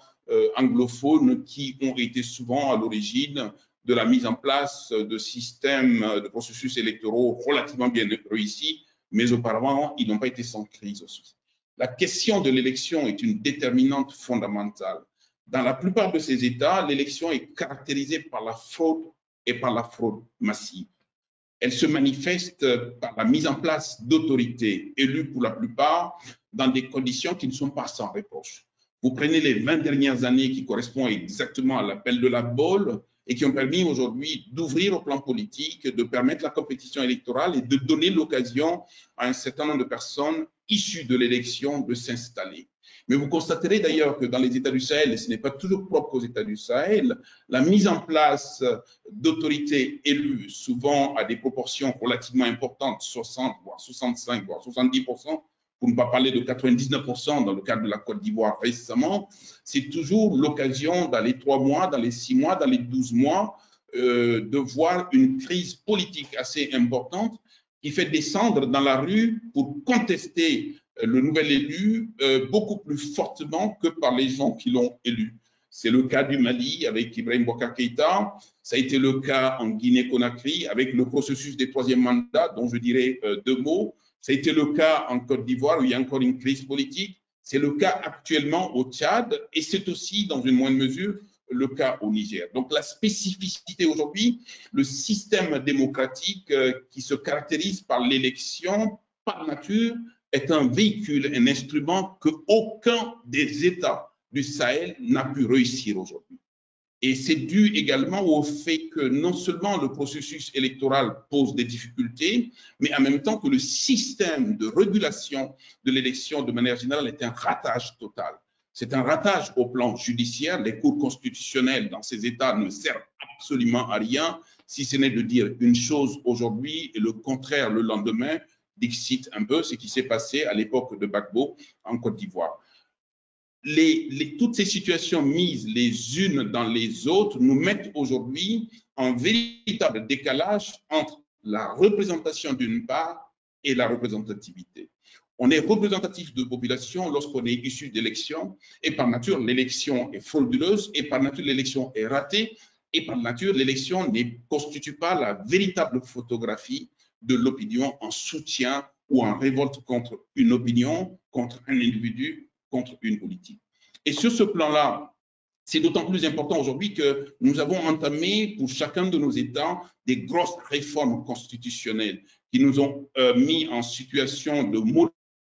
anglophones qui ont été souvent à l'origine de la mise en place de systèmes de processus électoraux relativement bien réussis, mais auparavant, ils n'ont pas été sans crise aussi. La question de l'élection est une déterminante fondamentale. Dans la plupart de ces États, l'élection est caractérisée par la fraude et par la fraude massive. Elle se manifeste par la mise en place d'autorités élues pour la plupart dans des conditions qui ne sont pas sans reproche. Vous prenez les 20 dernières années qui correspondent exactement à l'appel de la bolle et qui ont permis aujourd'hui d'ouvrir au plan politique, de permettre la compétition électorale et de donner l'occasion à un certain nombre de personnes issues de l'élection de s'installer. Mais vous constaterez d'ailleurs que dans les États du Sahel, et ce n'est pas toujours propre aux États du Sahel, la mise en place d'autorités élues, souvent à des proportions relativement importantes, 60, voire 65, voire 70%, pour ne pas parler de 99% dans le cadre de la Côte d'Ivoire récemment, c'est toujours l'occasion dans les 3 mois, dans les 6 mois, dans les 12 mois, de voir une crise politique assez importante qui fait descendre dans la rue pour contester le nouvel élu beaucoup plus fortement que par les gens qui l'ont élu. C'est le cas du Mali avec Ibrahim Boubacar Keïta, ça a été le cas en Guinée-Conakry avec le processus des 3e mandats, dont je dirais 2 mots. Ça a été le cas en Côte d'Ivoire où il y a encore une crise politique. C'est le cas actuellement au Tchad et c'est aussi, dans une moindre mesure, le cas au Niger. Donc la spécificité aujourd'hui, le système démocratique qui se caractérise par l'élection, par nature, est un véhicule, un instrument que aucun des États du Sahel n'a pu réussir aujourd'hui. Et c'est dû également au fait que non seulement le processus électoral pose des difficultés, mais en même temps que le système de régulation de l'élection de manière générale est un ratage total. C'est un ratage au plan judiciaire. Les cours constitutionnels dans ces États ne servent absolument à rien, si ce n'est de dire une chose aujourd'hui et le contraire le lendemain. Dixit un peu ce qui s'est passé à l'époque de Gbagbo en Côte d'Ivoire. Toutes ces situations mises les unes dans les autres nous mettent aujourd'hui en véritable décalage entre la représentation d'une part et la représentativité. On est représentatif de population lorsqu'on est issu d'élections et par nature l'élection est frauduleuse et par nature l'élection est ratée et par nature l'élection ne constitue pas la véritable photographie de l'opinion en soutien ou en révolte contre une opinion, contre un individu, contre une politique. Et sur ce plan-là, c'est d'autant plus important aujourd'hui que nous avons entamé pour chacun de nos États des grosses réformes constitutionnelles qui nous ont mis en situation de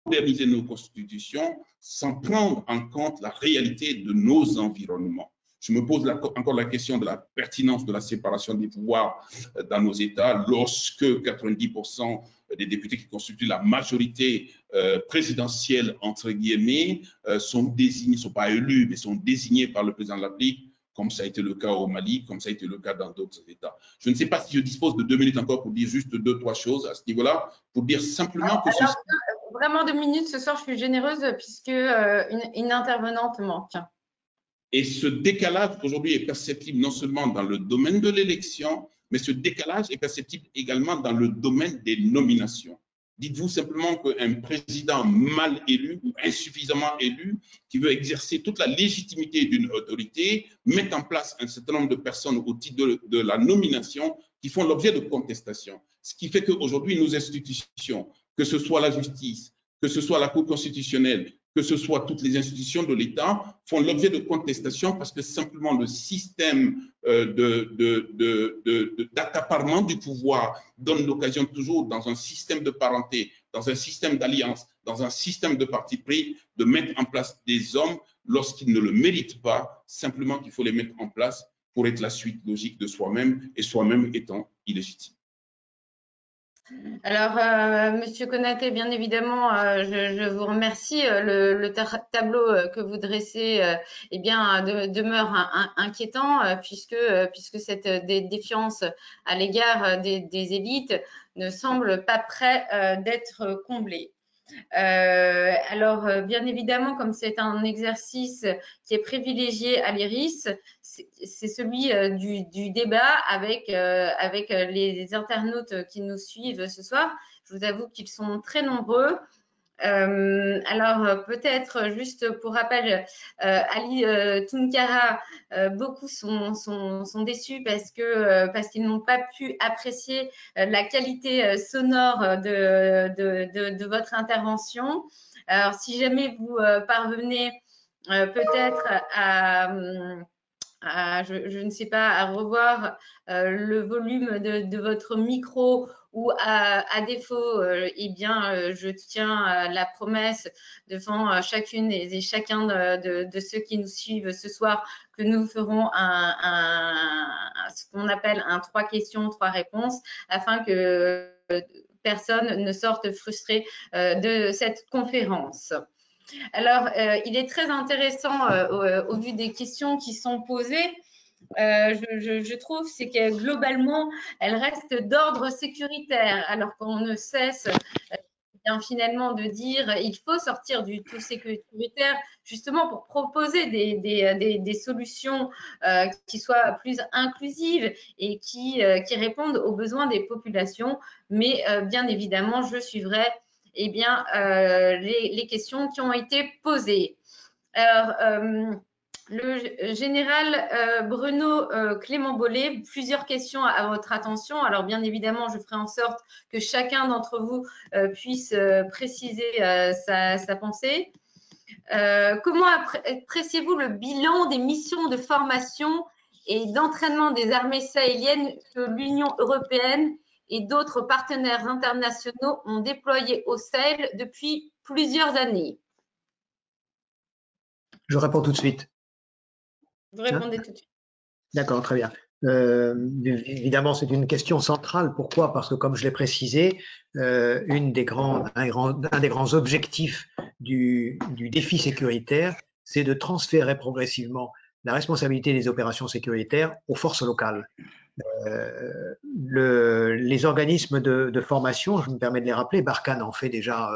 moderniser nos constitutions sans prendre en compte la réalité de nos environnements. Je me pose encore la question de la pertinence de la séparation des pouvoirs dans nos États lorsque 90% des députés qui constituent la majorité présidentielle, entre guillemets, sont désignés, ne sont pas élus, mais sont désignés par le président de la République, comme ça a été le cas au Mali, comme ça a été le cas dans d'autres États. Je ne sais pas si je dispose de 2 minutes encore pour dire juste 2-3 choses à ce niveau-là, pour dire simplement que... Alors, vraiment 2 minutes, ce soir je suis généreuse puisque une intervenante manque. Et ce décalage aujourd'hui est perceptible non seulement dans le domaine de l'élection, mais ce décalage est perceptible également dans le domaine des nominations. Dites-vous simplement qu'un président mal élu ou insuffisamment élu, qui veut exercer toute la légitimité d'une autorité, met en place un certain nombre de personnes au titre de la nomination qui font l'objet de contestations. Ce qui fait qu'aujourd'hui, nos institutions, que ce soit la justice, que ce soit la Cour constitutionnelle, que ce soit toutes les institutions de l'État, font l'objet de contestations parce que simplement le système d'accaparement du pouvoir donne l'occasion toujours, dans un système de parenté, dans un système d'alliance, dans un système de parti pris, de mettre en place des hommes lorsqu'ils ne le méritent pas, simplement qu'il faut les mettre en place pour être la suite logique de soi-même et soi-même étant illégitime. Alors, Monsieur Konaté, bien évidemment, je vous remercie. Le tableau que vous dressez eh bien, demeure inquiétant puisque cette défiance à l'égard des élites ne semble pas près d'être comblée. Alors, bien évidemment, comme c'est un exercice qui est privilégié à l'IRIS, c'est celui du débat avec les internautes qui nous suivent ce soir. Je vous avoue qu'ils sont très nombreux. Alors, peut-être juste pour rappel, Ali Tunkara, beaucoup sont déçus parce qu'ils n'ont pas pu apprécier la qualité sonore de votre intervention. Alors, si jamais vous parvenez peut-être je ne sais pas, à revoir le volume de votre micro ou à défaut, eh bien, je tiens la promesse devant chacune et chacun de ceux qui nous suivent ce soir que nous ferons ce qu'on appelle un 3 questions, 3 réponses afin que personne ne sorte frustré de cette conférence. Alors, il est très intéressant au vu des questions qui sont posées. Je trouve c'est que globalement, elles restent d'ordre sécuritaire, alors qu'on ne cesse bien finalement de dire il faut sortir du tout sécuritaire justement pour proposer des solutions qui soient plus inclusives et qui répondent aux besoins des populations. Mais bien évidemment, je suivrai eh bien, les questions qui ont été posées. Alors, le général Bruno Clément Bollet, plusieurs questions à votre attention. Alors, bien évidemment, je ferai en sorte que chacun d'entre vous puisse préciser sa pensée. Comment appréciez-vous le bilan des missions de formation et d'entraînement des armées sahéliennes que l'Union européenne et d'autres partenaires internationaux ont déployés au Sahel depuis plusieurs années? Je réponds tout de suite. Vous répondez tout de suite. D'accord, très bien. Évidemment, c'est une question centrale. Pourquoi? Parce que, comme je l'ai précisé, un des grands objectifs du défi sécuritaire, c'est de transférer progressivement la responsabilité des opérations sécuritaires aux forces locales. Les organismes de formation, je me permets de les rappeler, Barkhane en fait déjà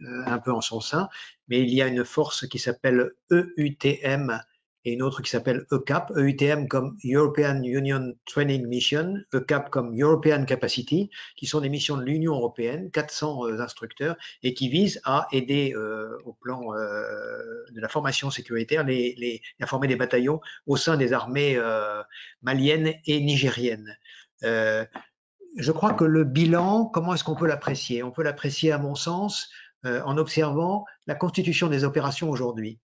un peu en son sein, mais il y a une force qui s'appelle EUTM et une autre qui s'appelle ECAP, EUTM comme European Union Training Mission, ECAP comme European Capacity, qui sont des missions de l'Union européenne, 400 instructeurs, et qui visent à aider au plan de la formation sécuritaire, à former des bataillons au sein des armées maliennes et nigériennes. Je crois que le bilan, comment est-ce qu'on peut l'apprécier? On peut l'apprécier, à mon sens, en observant la constitution des opérations aujourd'hui.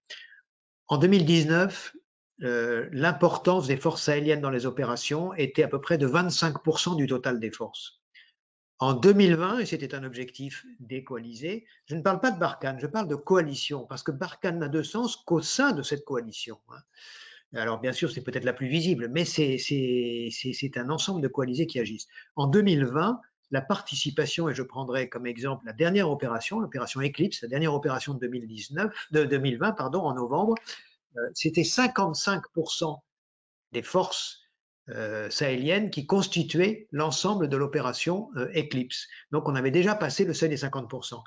En 2019, l'importance des forces sahéliennes dans les opérations était à peu près de 25% du total des forces. En 2020, et c'était un objectif décoalisé, je ne parle pas de Barkhane, je parle de coalition, parce que Barkhane n'a de sens qu'au sein de cette coalition. Alors bien sûr, c'est peut-être la plus visible, mais c'est un ensemble de coalisés qui agissent. En 2020, la participation, et je prendrai comme exemple la dernière opération, l'opération Eclipse, la dernière opération de 2020, pardon, en novembre, c'était 55% des forces sahéliennes qui constituaient l'ensemble de l'opération Eclipse. Donc on avait déjà passé le seuil des 50%.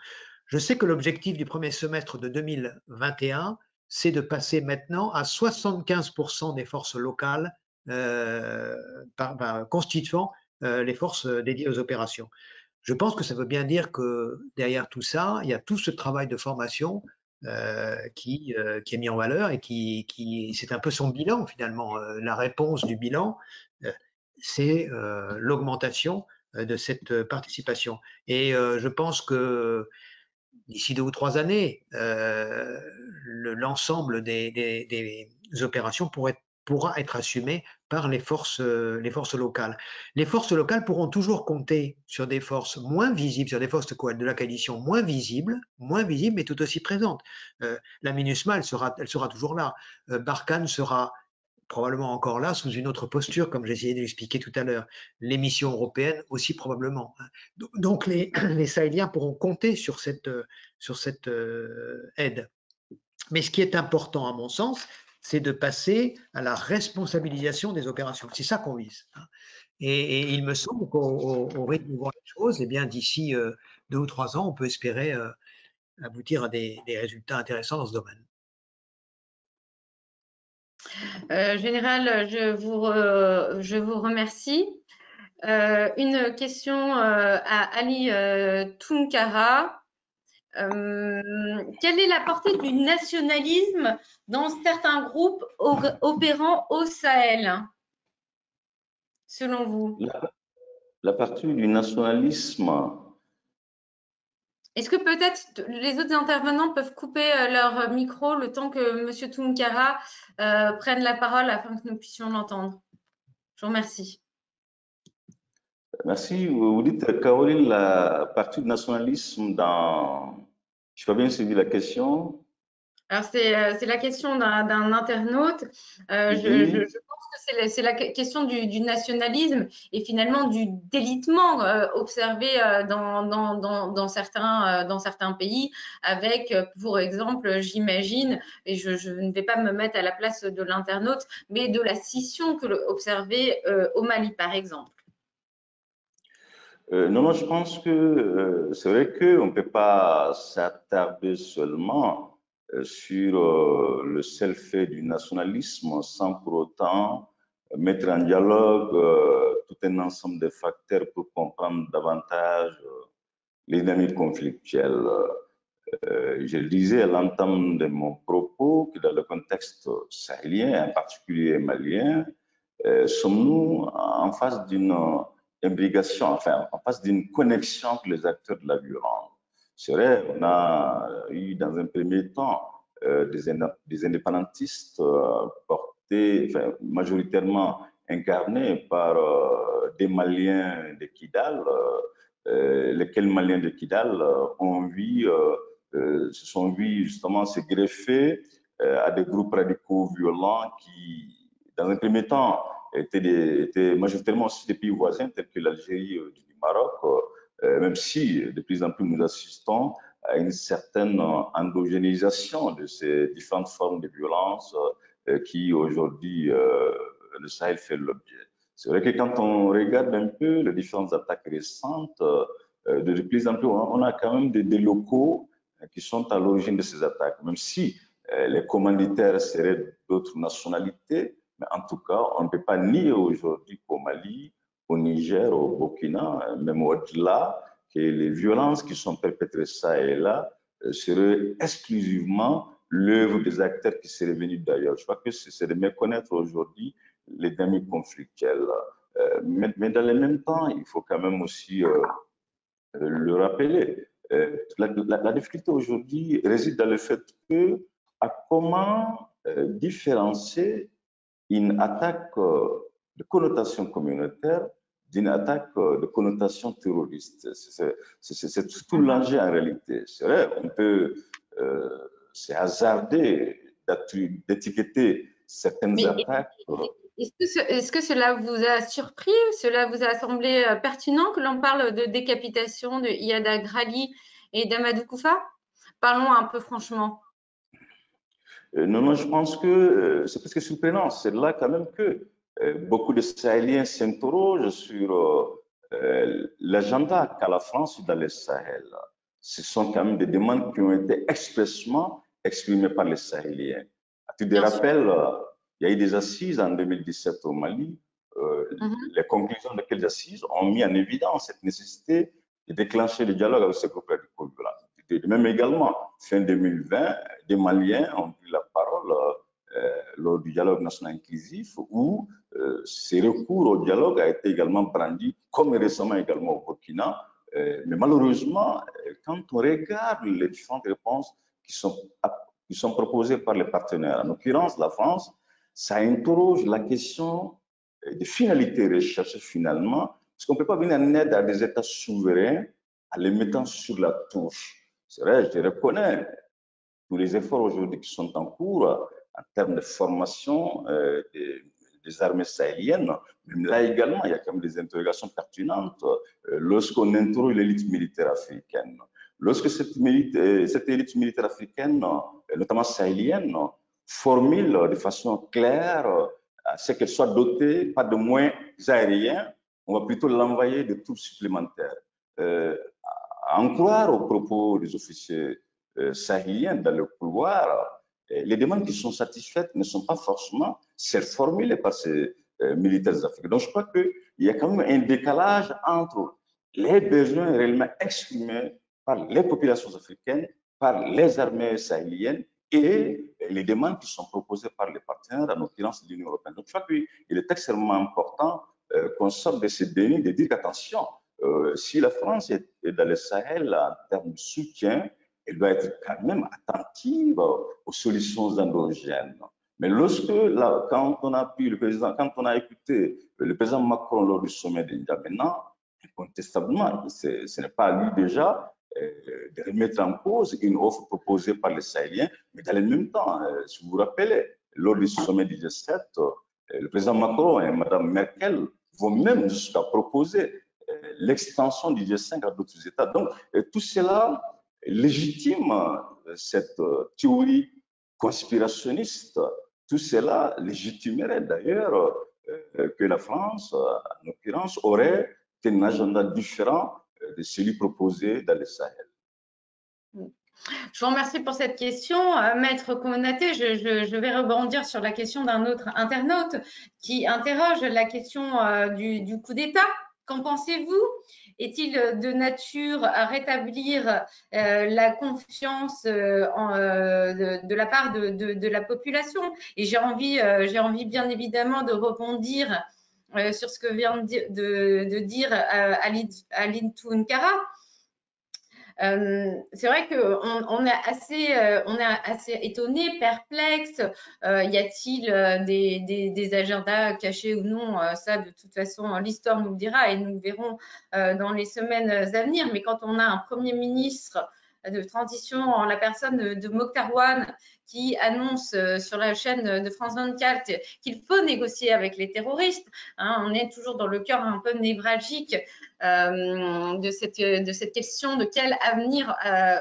Je sais que l'objectif du premier semestre de 2021 c'est de passer maintenant à 75% des forces locales constituant les forces dédiées aux opérations. Je pense que ça veut bien dire que derrière tout ça, il y a tout ce travail de formation qui est mis en valeur et c'est un peu son bilan finalement. La réponse du bilan, c'est l'augmentation de cette participation. Et je pense que d'ici 2 ou 3 années, l'ensemble des opérations pourra être assumé par les forces locales. Les forces locales pourront toujours compter sur des forces moins visibles, sur des forces de la coalition moins visibles, mais tout aussi présentes. La MINUSMA, elle sera toujours là. Barkhane sera probablement encore là sous une autre posture, comme j'ai essayé de l'expliquer tout à l'heure. Les missions européennes aussi probablement. Donc les Sahéliens pourront compter sur cette aide. Mais ce qui est important à mon sens, c'est de passer à la responsabilisation des opérations. C'est ça qu'on vise. Et il me semble qu'au rythme où vont les choses, eh bien d'ici 2 ou 3 ans, on peut espérer aboutir à des résultats intéressants dans ce domaine. Général, je vous remercie. Une question à Ali Tunkara. Quelle est la portée du nationalisme dans certains groupes opérant au Sahel, selon vous? La partie du nationalisme. Est-ce que peut-être les autres intervenants peuvent couper leur micro le temps que M. Tunkara prenne la parole afin que nous puissions l'entendre? Je vous remercie. Merci. Vous dites, Caroline, la partie du nationalisme dans... Je n'ai pas bien suivi la question. Alors, c'est la question d'un internaute. Je pense que c'est la question du nationalisme et finalement du délitement observé dans certains pays avec, pour exemple, j'imagine, et je ne vais pas me mettre à la place de l'internaute, mais de la scission que observée au Mali, par exemple. Non, je pense que c'est vrai qu'on ne peut pas s'attarder seulement sur le seul fait du nationalisme sans pour autant mettre en dialogue tout un ensemble de facteurs pour comprendre davantage les dynamiques conflictuelles. Je le disais à l'entame de mon propos que dans le contexte sahélien, en particulier malien, sommes-nous en face d'une imbrication, enfin, en face d'une connexion entre les acteurs de la violence. C'est vrai, on a eu dans un premier temps des indépendantistes portés, enfin, majoritairement incarnés par des Maliens de Kidal, lesquels Maliens de Kidal se sont vus justement se greffer à des groupes radicaux violents qui, dans un premier temps, étaient majoritairement aussi des pays voisins tels que l'Algérie ou du Maroc, même si de plus en plus nous assistons à une certaine endogénéisation de ces différentes formes de violence qui aujourd'hui le Sahel fait l'objet. C'est vrai que quand on regarde un peu les différentes attaques récentes, de plus en plus, on a quand même des locaux qui sont à l'origine de ces attaques, même si les commanditaires seraient d'autres nationalités. Mais en tout cas, on ne peut pas nier aujourd'hui qu'au Mali, au Niger, au Burkina, même au-delà, que les violences qui sont perpétrées ça et là seraient exclusivement l'œuvre des acteurs qui seraient venus d'ailleurs. Je crois que c'est de méconnaître aujourd'hui les dynamiques conflictuelles. Mais dans le même temps, il faut quand même aussi le rappeler. La difficulté aujourd'hui réside dans le fait que à comment différencier une attaque de connotation communautaire d'une attaque de connotation terroriste. C'est tout l'enjeu en réalité. C'est vrai, on peut se hasarder d'étiqueter certaines attaques. Est-ce que cela vous a surpris? Cela vous a semblé pertinent que l'on parle de décapitation de Iyad Agrali et d'Amadou Koufa? Parlons un peu franchement. Non, je pense que c'est presque surprenant. C'est là quand même que beaucoup de Sahéliens s'interrogent sur l'agenda qu'a la France dans le Sahel. Ce sont quand même des demandes qui ont été expressément exprimées par les Sahéliens. À titre de rappel, il y a eu des assises en 2017 au Mali. Les conclusions de quelles assises ont mis en évidence cette nécessité de déclencher le dialogue avec ces groupes radicaux violents. Même également, fin 2020, des Maliens ont pris la parole lors du dialogue national inclusif où ce recours au dialogue a été également brandi, comme récemment également au Burkina. Mais malheureusement, quand on regarde les différentes réponses qui sont proposées par les partenaires, en l'occurrence la France, ça interroge la question des finalités recherchées finalement, parce qu'on ne peut pas venir en aide à des États souverains en les mettant sur la touche. C'est vrai, je reconnais tous les efforts aujourd'hui qui sont en cours en termes de formation des armées sahéliennes. Même là également, il y a quand même des interrogations pertinentes lorsqu'on interroge l'élite militaire africaine. Lorsque cette élite militaire africaine, notamment sahélienne, formule de façon claire à ce qu'elle soit dotée pas de moyens aériens, on va plutôt l'envoyer de troupes supplémentaires. À en croire aux propos des officiers sahéliens dans le couloir, les demandes qui sont satisfaites ne sont pas forcément celles formulées par ces militaires africains. Donc je crois qu'il y a quand même un décalage entre les besoins réellement exprimés par les populations africaines, par les armées sahéliennes et les demandes qui sont proposées par les partenaires, en l'occurrence l'Union européenne. Donc je crois qu'il est extrêmement important qu'on sorte de ces dénis, de dire qu'attention, si la France est dans le Sahel en termes de soutien, elle doit être quand même attentive aux solutions endogènes. Mais quand on a écouté le président Macron lors du sommet d'Indiamena, incontestablement, ce n'est pas à lui déjà de remettre en cause une offre proposée par les Sahéliens, mais dans le même temps, si vous vous rappelez, lors du sommet du G7, le président Macron et Mme Merkel vont même jusqu'à proposer l'extension du G5 à d'autres États. Donc, tout cela légitime cette théorie conspirationniste. Tout cela légitimerait d'ailleurs que la France, en l'occurrence, aurait un agenda différent de celui proposé dans le Sahel. Je vous remercie pour cette question. Maître Konaté, je vais rebondir sur la question d'un autre internaute qui interroge la question du coup d'État. Qu'en pensez-vous? Est-il de nature à rétablir la confiance de la part de la population? Et j'ai envie bien évidemment de rebondir sur ce que vient de dire Aline Tounkara. C'est vrai qu'on est assez étonné, perplexe. Y a-t-il des agendas cachés ou non? Ça, de toute façon, l'histoire nous le dira et nous le verrons dans les semaines à venir. Mais quand on a un Premier ministre de transition en la personne de Mokhtar Ouane qui annonce sur la chaîne de France 24 qu'il faut négocier avec les terroristes, hein, on est toujours dans le cœur un peu névralgique de cette question de quel avenir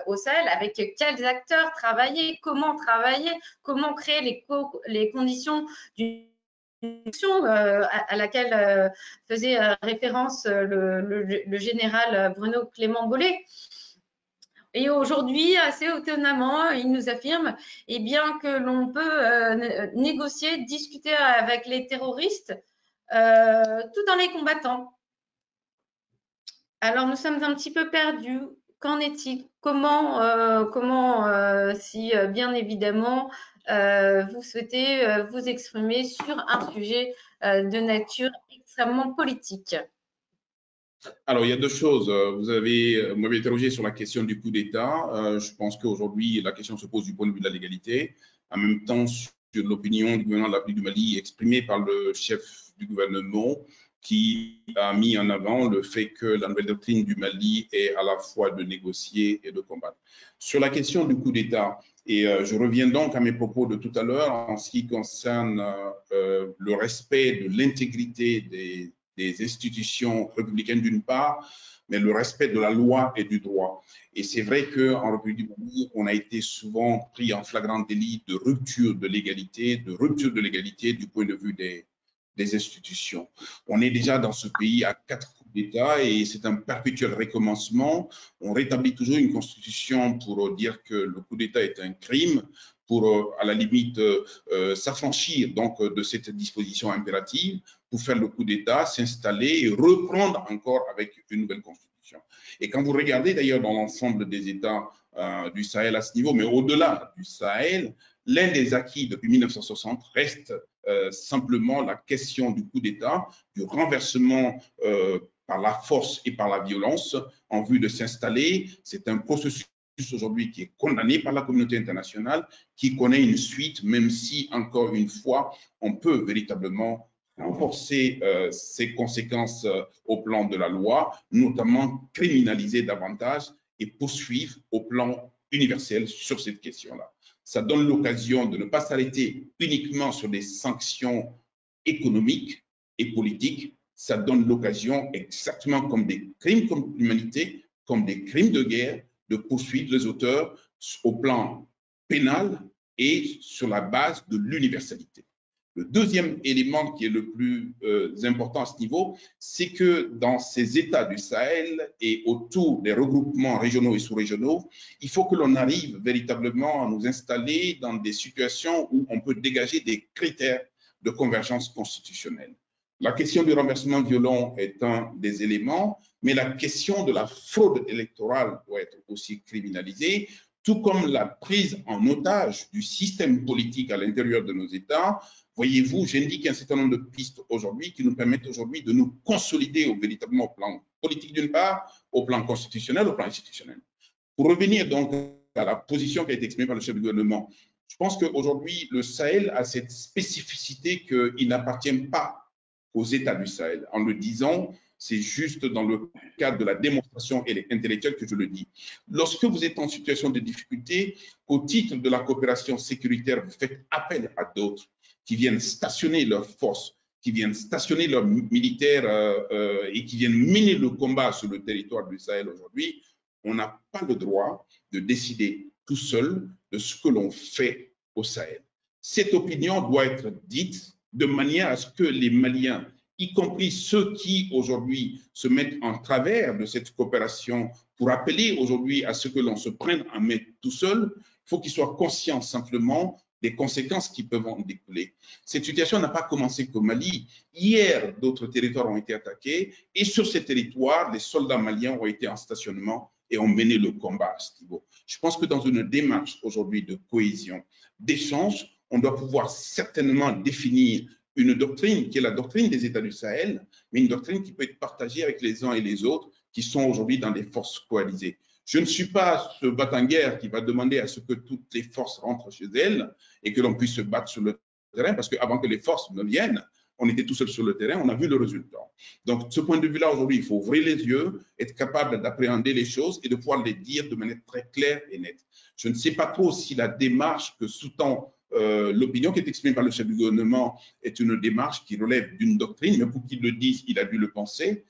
au Sahel, avec quels acteurs travailler, comment créer les conditions d'une action à laquelle faisait référence le général Bruno Clément Bollet. Et aujourd'hui, assez étonnamment, il nous affirme bien, que l'on peut négocier, discuter avec les terroristes tout en les combattant. Alors, nous sommes un petit peu perdus. Qu'en est-il? Comment si bien évidemment, vous souhaitez vous exprimer sur un sujet de nature extrêmement politique? Alors, il y a deux choses. Vous m'avez interrogé sur la question du coup d'État. Je pense qu'aujourd'hui, la question se pose du point de vue de la légalité. En même temps, sur l'opinion du gouvernement de la République du Mali exprimée par le chef du gouvernement, qui a mis en avant le fait que la nouvelle doctrine du Mali est à la fois de négocier et de combattre. Sur la question du coup d'État, et je reviens donc à mes propos de tout à l'heure en ce qui concerne le respect de l'intégrité des institutions républicaines d'une part, mais le respect de la loi et du droit. Et c'est vrai qu'en République du Mali, on a été souvent pris en flagrant délit de rupture de l'égalité du point de vue des institutions. On est déjà dans ce pays à 4 d'État et c'est un perpétuel recommencement. On rétablit toujours une constitution pour dire que le coup d'État est un crime, pour à la limite s'affranchir donc de cette disposition impérative, pour faire le coup d'État, s'installer et reprendre encore avec une nouvelle constitution. Et quand vous regardez d'ailleurs dans l'ensemble des États du Sahel à ce niveau, mais au-delà du Sahel, l'un des acquis depuis 1960 reste simplement la question du coup d'État, du renversement par la force et par la violence en vue de s'installer. C'est un processus aujourd'hui qui est condamné par la communauté internationale, qui connaît une suite, même si, encore une fois, on peut véritablement renforcer ses conséquences au plan de la loi, notamment criminaliser davantage et poursuivre au plan universel sur cette question-là. Ça donne l'occasion de ne pas s'arrêter uniquement sur des sanctions économiques et politiques. Ça donne l'occasion, exactement comme des crimes contre l'humanité, comme des crimes de guerre, de poursuivre les auteurs au plan pénal et sur la base de l'universalité. Le deuxième élément qui est le plus important à ce niveau, c'est que dans ces États du Sahel et autour des regroupements régionaux et sous-régionaux, il faut que l'on arrive véritablement à nous installer dans des situations où on peut dégager des critères de convergence constitutionnelle. La question du renversement violent est un des éléments, mais la question de la fraude électorale doit être aussi criminalisée, tout comme la prise en otage du système politique à l'intérieur de nos États. Voyez-vous, j'indique un certain nombre de pistes aujourd'hui qui nous permettent aujourd'hui de nous consolider véritablement au plan politique d'une part, au plan constitutionnel, au plan institutionnel. Pour revenir donc à la position qui a été exprimée par le chef du gouvernement, je pense qu'aujourd'hui, le Sahel a cette spécificité qu'il n'appartient pas aux États du Sahel. En le disant, c'est juste dans le cadre de la démonstration intellectuelle que je le dis. Lorsque vous êtes en situation de difficulté, au titre de la coopération sécuritaire, vous faites appel à d'autres qui viennent stationner leurs forces, qui viennent stationner leurs militaires et qui viennent mener le combat sur le territoire du Sahel aujourd'hui. On n'a pas le droit de décider tout seul de ce que l'on fait au Sahel. Cette opinion doit être dite de manière à ce que les Maliens, y compris ceux qui aujourd'hui se mettent en travers de cette coopération pour appeler aujourd'hui à ce que l'on se prenne en main tout seul, il faut qu'ils soient conscients simplement des conséquences qui peuvent en découler. Cette situation n'a pas commencé qu'au Mali. Hier, d'autres territoires ont été attaqués et sur ces territoires, les soldats maliens ont été en stationnement et ont mené le combat à ce niveau. Je pense que dans une démarche aujourd'hui de cohésion, d'échange, on doit pouvoir certainement définir une doctrine qui est la doctrine des États du Sahel, mais une doctrine qui peut être partagée avec les uns et les autres qui sont aujourd'hui dans des forces coalisées. Je ne suis pas ce battant-guerre qui va demander à ce que toutes les forces rentrent chez elles et que l'on puisse se battre sur le terrain, parce qu'avant que les forces ne viennent, on était tout seul sur le terrain, on a vu le résultat. Donc, de ce point de vue-là, aujourd'hui, il faut ouvrir les yeux, être capable d'appréhender les choses et de pouvoir les dire de manière très claire et nette. Je ne sais pas trop si la démarche que sous-tend l'opinion qui est exprimée par le chef du gouvernement est une démarche qui relève d'une doctrine, mais pour qu'il le dise, il a dû le penser.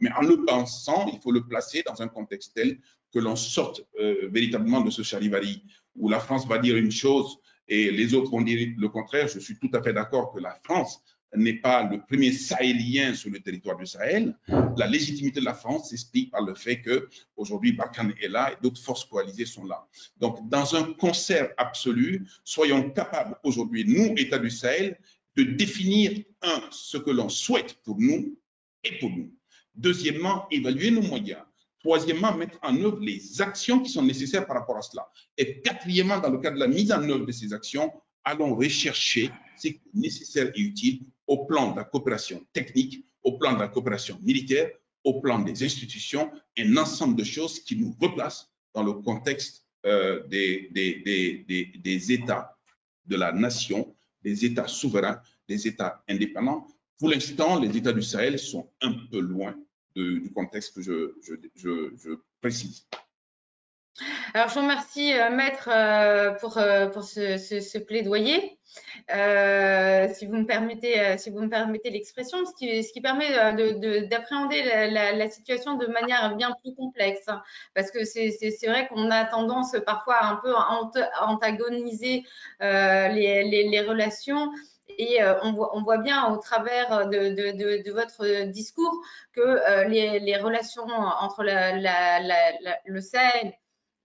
Mais en le pensant, il faut le placer dans un contexte tel que l'on sorte véritablement de ce charivari où la France va dire une chose et les autres vont dire le contraire. Je suis tout à fait d'accord que la France n'est pas le premier sahélien sur le territoire du Sahel. La légitimité de la France s'explique par le fait qu'aujourd'hui, Barkhane est là et d'autres forces coalisées sont là. Donc, dans un concert absolu, soyons capables aujourd'hui, nous, États du Sahel, de définir, un, ce que l'on souhaite pour nous et pour nous. Deuxièmement, évaluer nos moyens. Troisièmement, mettre en œuvre les actions qui sont nécessaires par rapport à cela. Et quatrièmement, dans le cadre de la mise en œuvre de ces actions, allons rechercher ce qui est nécessaire et utile au plan de la coopération technique, au plan de la coopération militaire, au plan des institutions, un ensemble de choses qui nous replacent dans le contexte des États de la nation, des États souverains, des États indépendants. Pour l'instant, les États du Sahel sont un peu loin du contexte que je précise. Alors, je vous remercie, Maître, pour ce plaidoyer. Si vous me permettez l'expression, ce qui permet d'appréhender la situation de manière bien plus complexe, parce que c'est vrai qu'on a tendance parfois un peu à antagoniser les relations. Et on voit bien au travers de votre discours que les relations entre le Sahel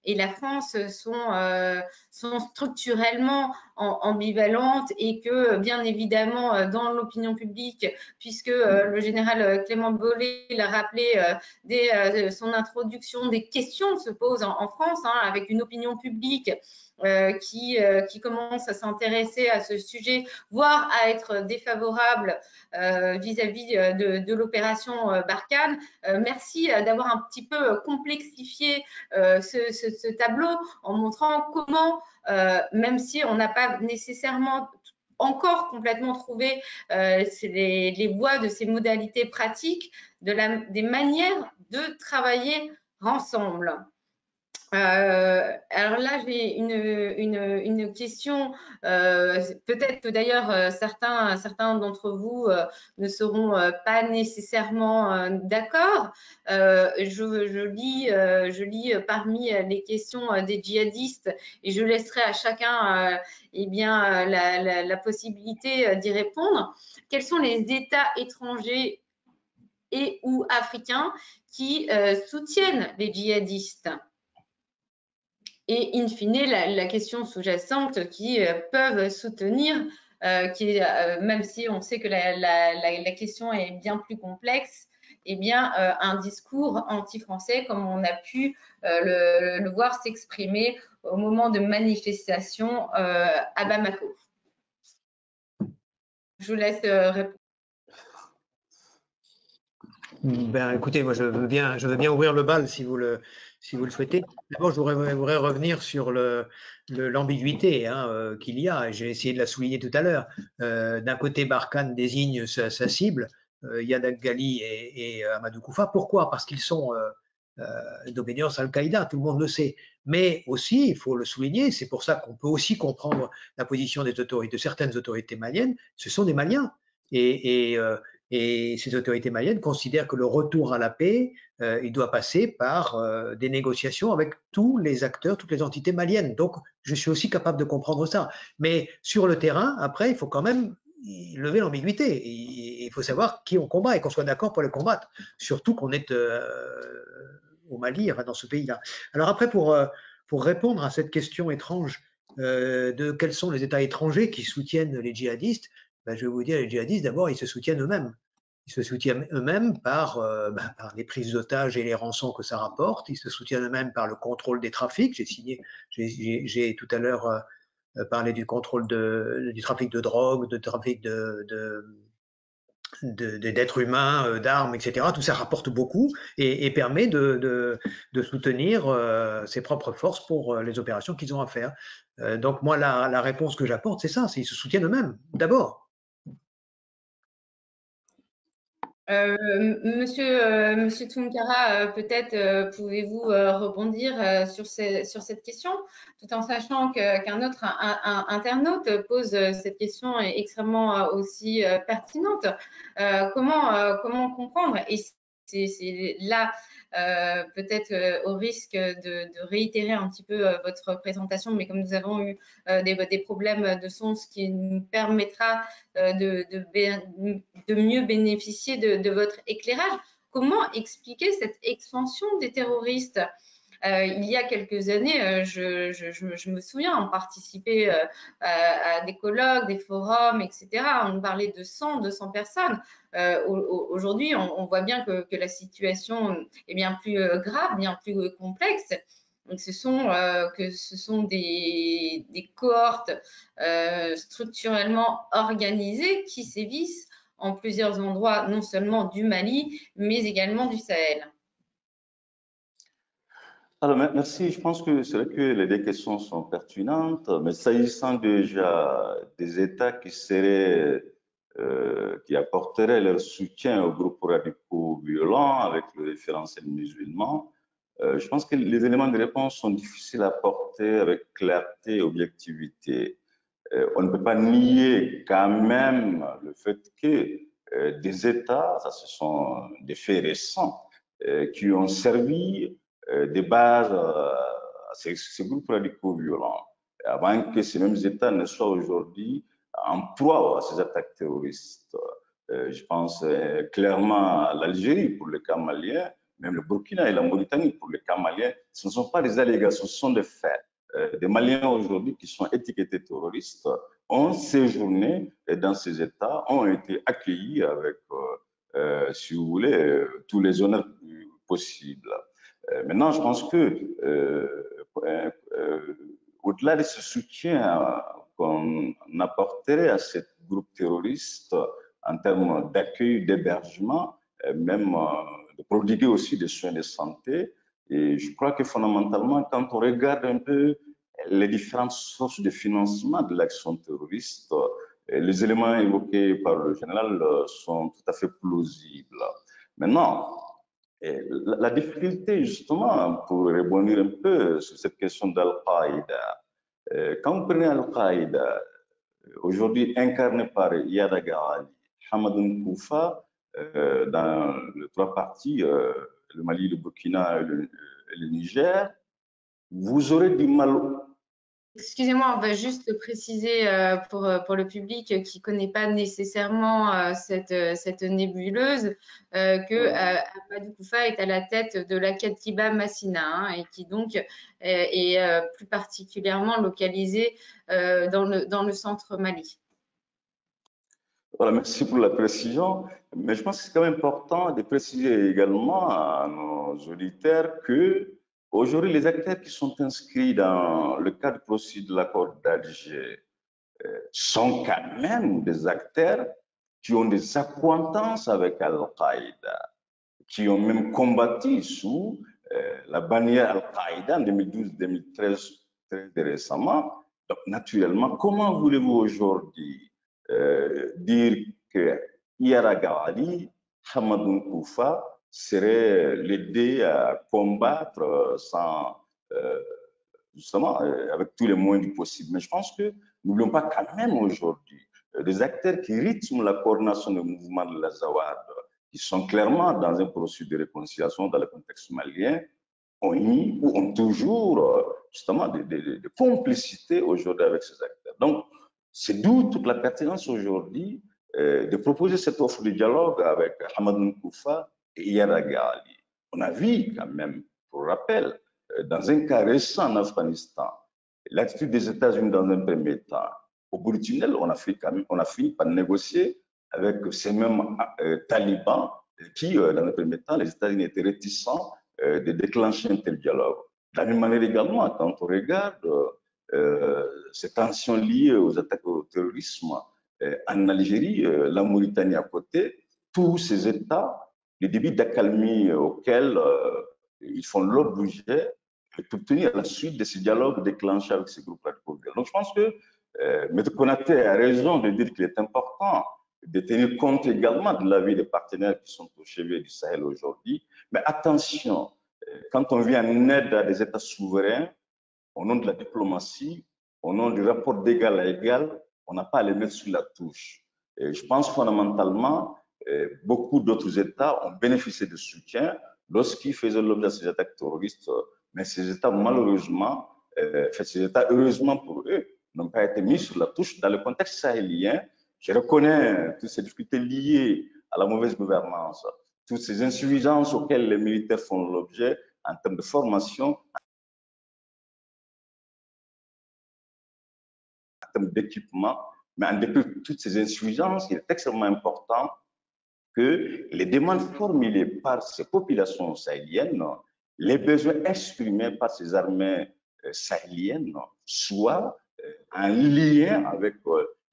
et la France sont structurellement ambivalentes et que, bien évidemment, dans l'opinion publique, puisque le général Clément Beaulé l'a rappelé dès son introduction, des questions se posent en France, hein, avec une opinion publique qui commence à s'intéresser à ce sujet, voire à être défavorable vis-à-vis de l'opération Barkhane. Merci d'avoir un petit peu complexifié ce tableau en montrant comment, même si on n'a pas nécessairement encore complètement trouvé les voies de ces modalités pratiques, des manières de travailler ensemble. Alors là, j'ai une question. Peut-être que d'ailleurs certains d'entre vous ne seront pas nécessairement d'accord. Je lis parmi les questions des djihadistes et je laisserai à chacun la possibilité d'y répondre. Quels sont les États étrangers et ou africains qui soutiennent les djihadistes? Et in fine, la question sous-jacente qui peuvent soutenir, même si on sait que la question est bien plus complexe, eh bien, un discours anti-français comme on a pu le voir s'exprimer au moment de manifestations à Bamako. Je vous laisse répondre. Ben, écoutez, moi je veux bien ouvrir le bal si vous le souhaitez. D'abord, je voudrais revenir sur l'ambiguïté qu'il y a, et j'ai essayé de la souligner tout à l'heure. D'un côté, Barkhane désigne sa cible, Yadak Ghali et Amadou Koufa. Pourquoi? Parce qu'ils sont d'obédience à Al-Qaïda, tout le monde le sait. Mais aussi, il faut le souligner, c'est pour ça qu'on peut aussi comprendre la position de certaines autorités maliennes, ce sont des Maliens. Et ces autorités maliennes considèrent que le retour à la paix, il doit passer par des négociations avec tous les acteurs, toutes les entités maliennes. Donc, je suis aussi capable de comprendre ça. Mais sur le terrain, après, il faut quand même lever l'ambiguïté. Il faut savoir qui on combat et qu'on soit d'accord pour le combattre. Surtout qu'on est au Mali, enfin dans ce pays-là. Alors après, pour répondre à cette question étrange de quels sont les États étrangers qui soutiennent les djihadistes, ben, je vais vous dire, les djihadistes, d'abord, ils se soutiennent eux-mêmes. Ils se soutiennent eux-mêmes par les prises d'otages et les rançons que ça rapporte. Ils se soutiennent eux-mêmes par le contrôle des trafics. J'ai tout à l'heure parlé du contrôle du trafic de drogue, du trafic d'êtres humains, d'armes, etc. Tout ça rapporte beaucoup et permet de soutenir ses propres forces pour les opérations qu'ils ont à faire. Donc moi, la réponse que j'apporte, c'est ça, c'est qu'ils se soutiennent eux-mêmes, d'abord. Monsieur Tunkara, peut-être pouvez-vous rebondir sur cette question, tout en sachant qu'un autre internaute pose cette question extrêmement aussi pertinente. Comment comprendre? Et c'est là peut-être au risque de réitérer un petit peu votre présentation, mais comme nous avons eu des problèmes de son, ce qui nous permettra de mieux bénéficier de votre éclairage. Comment expliquer cette expansion des terroristes? Il y a quelques années, je me souviens, on participait à des colloques, des forums, etc. On parlait de 100, 200 personnes. Aujourd'hui, on voit bien que la situation est bien plus grave, bien plus complexe. Donc, ce sont des cohortes structurellement organisées qui sévissent en plusieurs endroits, non seulement du Mali, mais également du Sahel. Alors, merci. Je pense que c'est vrai que les deux questions sont pertinentes, mais s'agissant déjà des États qui apporteraient leur soutien aux groupes radicaux violents avec le référentiel musulman, je pense que les éléments de réponse sont difficiles à apporter avec clarté et objectivité. On ne peut pas nier quand même le fait que des États, ça ce sont des faits récents, qui ont servi des bases à ces groupes radicaux violents, avant que ces mêmes États ne soient aujourd'hui en proie à ces attaques terroristes. Je pense clairement à l'Algérie pour le cas malien, même le Burkina et la Mauritanie pour le cas malien. Ce ne sont pas des allégations, ce sont des faits. Des Maliens aujourd'hui qui sont étiquetés terroristes ont séjourné dans ces États, ont été accueillis avec, si vous voulez, tous les honneurs possibles. Maintenant, je pense que au-delà de ce soutien qu'on apporterait à ce groupe terroriste en termes d'accueil, d'hébergement, même de prodiguer aussi des soins de santé. Et je crois que fondamentalement, quand on regarde un peu les différentes sources de financement de l'action terroriste, les éléments évoqués par le général sont tout à fait plausibles. Maintenant, la difficulté, justement, pour rebondir un peu sur cette question d'Al-Qaïda, quand vous prenez Al-Qaïda, aujourd'hui incarné par Iyad Aghali, Hamadoun Koufa, dans les trois parties, le Mali, le Burkina et le Niger, vous aurez du mal. Excusez-moi, on va juste préciser pour le public qui ne connaît pas nécessairement cette nébuleuse que Ahmadou Koufa est à la tête de la Katiba Massina hein, et qui donc est plus particulièrement localisée dans le centre Mali. Voilà, merci pour la précision. Mais je pense que c'est quand même important de préciser également à nos auditeurs que aujourd'hui, les acteurs qui sont inscrits dans le cadre procédure de l'accord d'Alger sont quand même des acteurs qui ont des accointances avec Al-Qaïda, qui ont même combattu sous la bannière Al-Qaïda en 2012-2013, très récemment. Donc, naturellement, comment voulez-vous aujourd'hui dire que Iyad Aghali, Hamadoun Koufa seraient l'aidé à combattre sans, justement, avec tous les moyens possibles. Mais je pense que n'oublions pas quand même aujourd'hui des acteurs qui rythment la coordination du mouvement de l'Azawad, qui sont clairement dans un processus de réconciliation dans le contexte malien, ont eu ou ont toujours justement des complicités aujourd'hui avec ces acteurs. Donc, c'est d'où toute la pertinence aujourd'hui de proposer cette offre de dialogue avec Hamadoun Koufa et Iyad Aghali. On a vu quand même, pour rappel, dans un cas récent en Afghanistan, l'attitude des États-Unis dans un premier temps, au bout du tunnel, on a fini par négocier avec ces mêmes talibans qui, dans un premier temps, les États-Unis étaient réticents de déclencher un tel dialogue. De la même manière également, quand on regarde ces tensions liées aux attaques au terrorisme en Algérie, la Mauritanie à côté, tous ces États, les débits d'accalmie auxquels ils font l'objet est obtenu à la suite de ces dialogues déclenchés avec ces groupes radicaux. Donc je pense que M. Konaté a raison de dire qu'il est important de tenir compte également de l'avis des partenaires qui sont au chevet du Sahel aujourd'hui. Mais attention, quand on vient en aide à des États souverains, au nom de la diplomatie, au nom du rapport d'égal à égal, on n'a pas à les mettre sur la touche. Et je pense fondamentalement, beaucoup d'autres États ont bénéficié de soutien lorsqu'ils faisaient l'objet de ces attaques terroristes. Mais ces États, malheureusement, ces États, heureusement pour eux, n'ont pas été mis sur la touche. Dans le contexte sahélien, je reconnais toutes ces difficultés liées à la mauvaise gouvernance, toutes ces insuffisances auxquelles les militaires font l'objet en termes de formation, en termes d'équipement, mais en dépit de toutes ces insuffisances, il est extrêmement important que les demandes formulées par ces populations sahéliennes, les besoins exprimés par ces armées sahéliennes soient en lien avec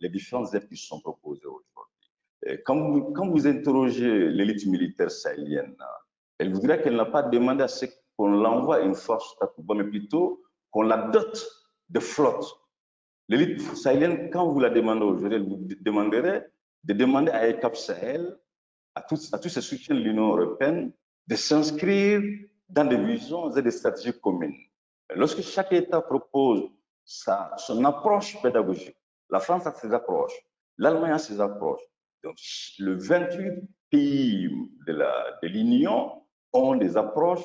les différentes aides qui sont proposées aujourd'hui. Quand vous interrogez l'élite militaire sahélienne, elle vous dira qu'elle n'a pas demandé à ce qu'on l'envoie une force Takuba, mais plutôt qu'on la dote de flotte. L'élite sahélienne, quand vous la demandez aujourd'hui, elle vous demanderait de demander à ECAP Sahel, à tous ces soutiens de l'Union européenne, de s'inscrire dans des visions et des stratégies communes. Lorsque chaque État propose son approche pédagogique, la France a ses approches, l'Allemagne a ses approches. Donc, le 28 pays de l'Union ont des approches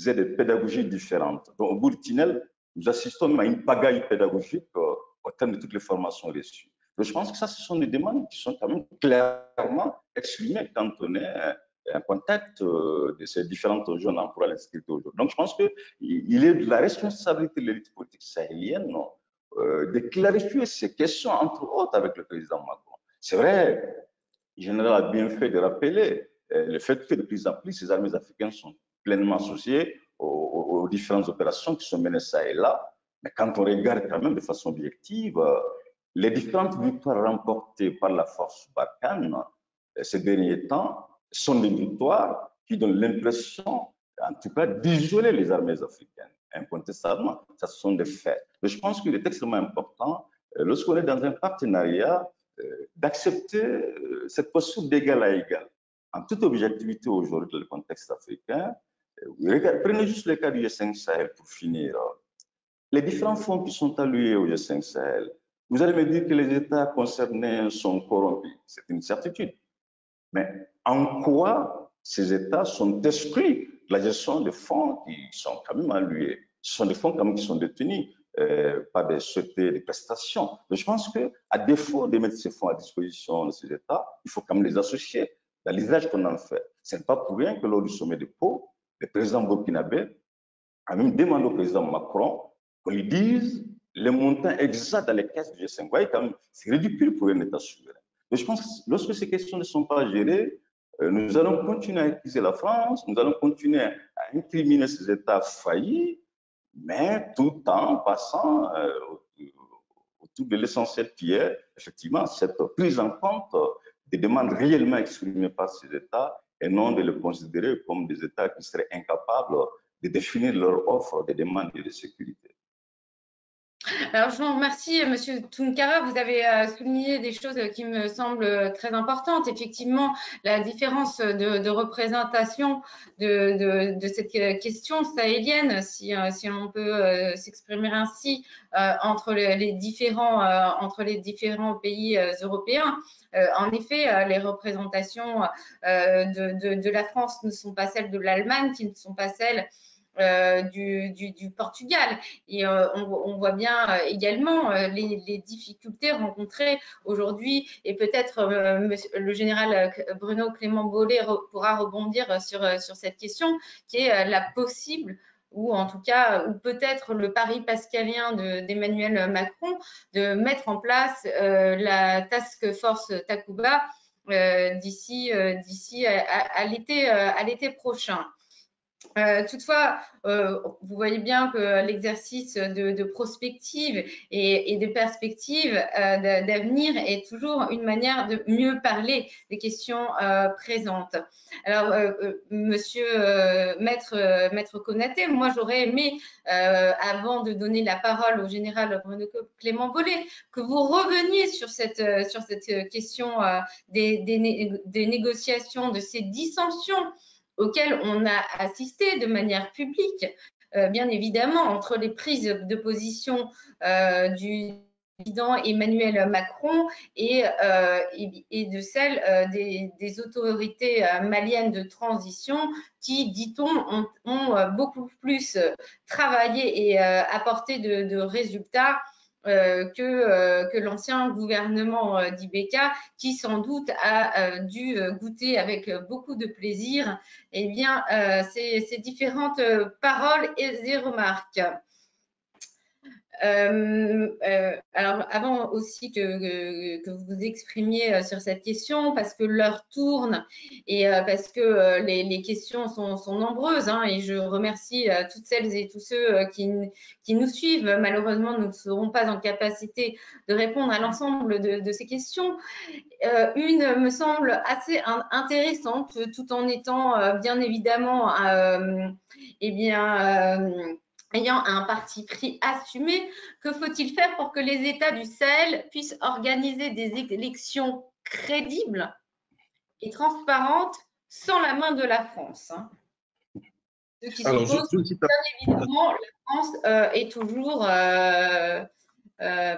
et des pédagogies différentes. Donc, au bout du tunnel, nous assistons à une pagaille pédagogique au terme de toutes les formations reçues. Je pense que ça, ce sont des demandes qui sont quand même clairement exprimées quand on est en contact de ces différentes zones d'emploi à l'insécurité aujourd'hui. Donc, je pense qu'il est de la responsabilité de l'élite politique sahélienne de clarifier ces questions, entre autres, avec le président Macron. C'est vrai, le général a bien fait de rappeler le fait que de plus en plus, ces armées africaines sont pleinement associées aux différentes opérations qui sont menées ça et là. Mais quand on regarde quand même de façon objective, les différentes victoires remportées par la force Barkhane ces derniers temps sont des victoires qui donnent l'impression, en tout cas, d'isoler les armées africaines. Incontestablement, ça ce sont des faits. Mais je pense qu'il est extrêmement important, lorsqu'on est dans un partenariat, d'accepter cette posture d'égal à égal. En toute objectivité aujourd'hui dans le contexte africain, prenez juste le cas du G5 Sahel pour finir. Les différents fonds qui sont alloués au G5 Sahel, vous allez me dire que les États concernés sont corrompus. C'est une certitude. Mais en quoi ces États sont exclus de la gestion des fonds qui sont quand même alloués? Ce sont des fonds quand même qui sont détenus par des sociétés de prestations. Mais je pense qu'à défaut de mettre ces fonds à disposition de ces États, il faut quand même les associer dans l'usage qu'on en fait. Ce n'est pas pour rien que lors du sommet de Pau, le président burkinabé a même demandé au président Macron qu'on lui dise les montants exacts dans les caisses du G5. Vous voyez, c'est ridicule pour un État souverain. Mais je pense que lorsque ces questions ne sont pas gérées, nous allons continuer à accuser la France, nous allons continuer à incriminer ces États faillis, mais tout en passant autour de l'essentiel qui est effectivement cette prise en compte des demandes réellement exprimées par ces États et non de les considérer comme des États qui seraient incapables de définir leur offre de demande de sécurité. Alors, je vous remercie, Monsieur Tounkara. Vous avez souligné des choses qui me semblent très importantes. Effectivement, la différence de représentation de cette question sahélienne, si on peut s'exprimer ainsi, entre les différents pays européens. En effet, les représentations de la France ne sont pas celles de l'Allemagne, qui ne sont pas celles du Portugal. Et on voit bien également les difficultés rencontrées aujourd'hui, et peut-être le général Bruno Clément Beauvais pourra rebondir sur cette question, qui est la possible, ou en tout cas, ou peut-être le pari pascalien d'Emmanuel Macron, de mettre en place la task force Takuba d'ici à l'été prochain. Toutefois, vous voyez bien que l'exercice de prospective et de perspective d'avenir est toujours une manière de mieux parler des questions présentes. Alors, Monsieur Maître Konaté, moi j'aurais aimé, avant de donner la parole au général Bruno Clément Beauvais, que vous reveniez sur cette question des négociations, de ces dissensions auxquelles on a assisté de manière publique, bien évidemment, entre les prises de position du président Emmanuel Macron et de celles des autorités maliennes de transition qui, dit-on, ont beaucoup plus travaillé et apporté de résultats que l'ancien gouvernement d'Ibeka, qui sans doute a dû goûter avec beaucoup de plaisir ces différentes paroles et remarques. Alors, avant aussi que vous vous exprimiez sur cette question, parce que l'heure tourne et parce que les questions sont nombreuses, hein, et je remercie toutes celles et tous ceux qui nous suivent. Malheureusement, nous ne serons pas en capacité de répondre à l'ensemble de ces questions. Une me semble assez intéressante, tout en étant bien évidemment ayant un parti pris assumé. Que faut-il faire pour que les États du Sahel puissent organiser des élections crédibles et transparentes sans la main de la France, hein? Ce qui suppose que, bien évidemment, la France est toujours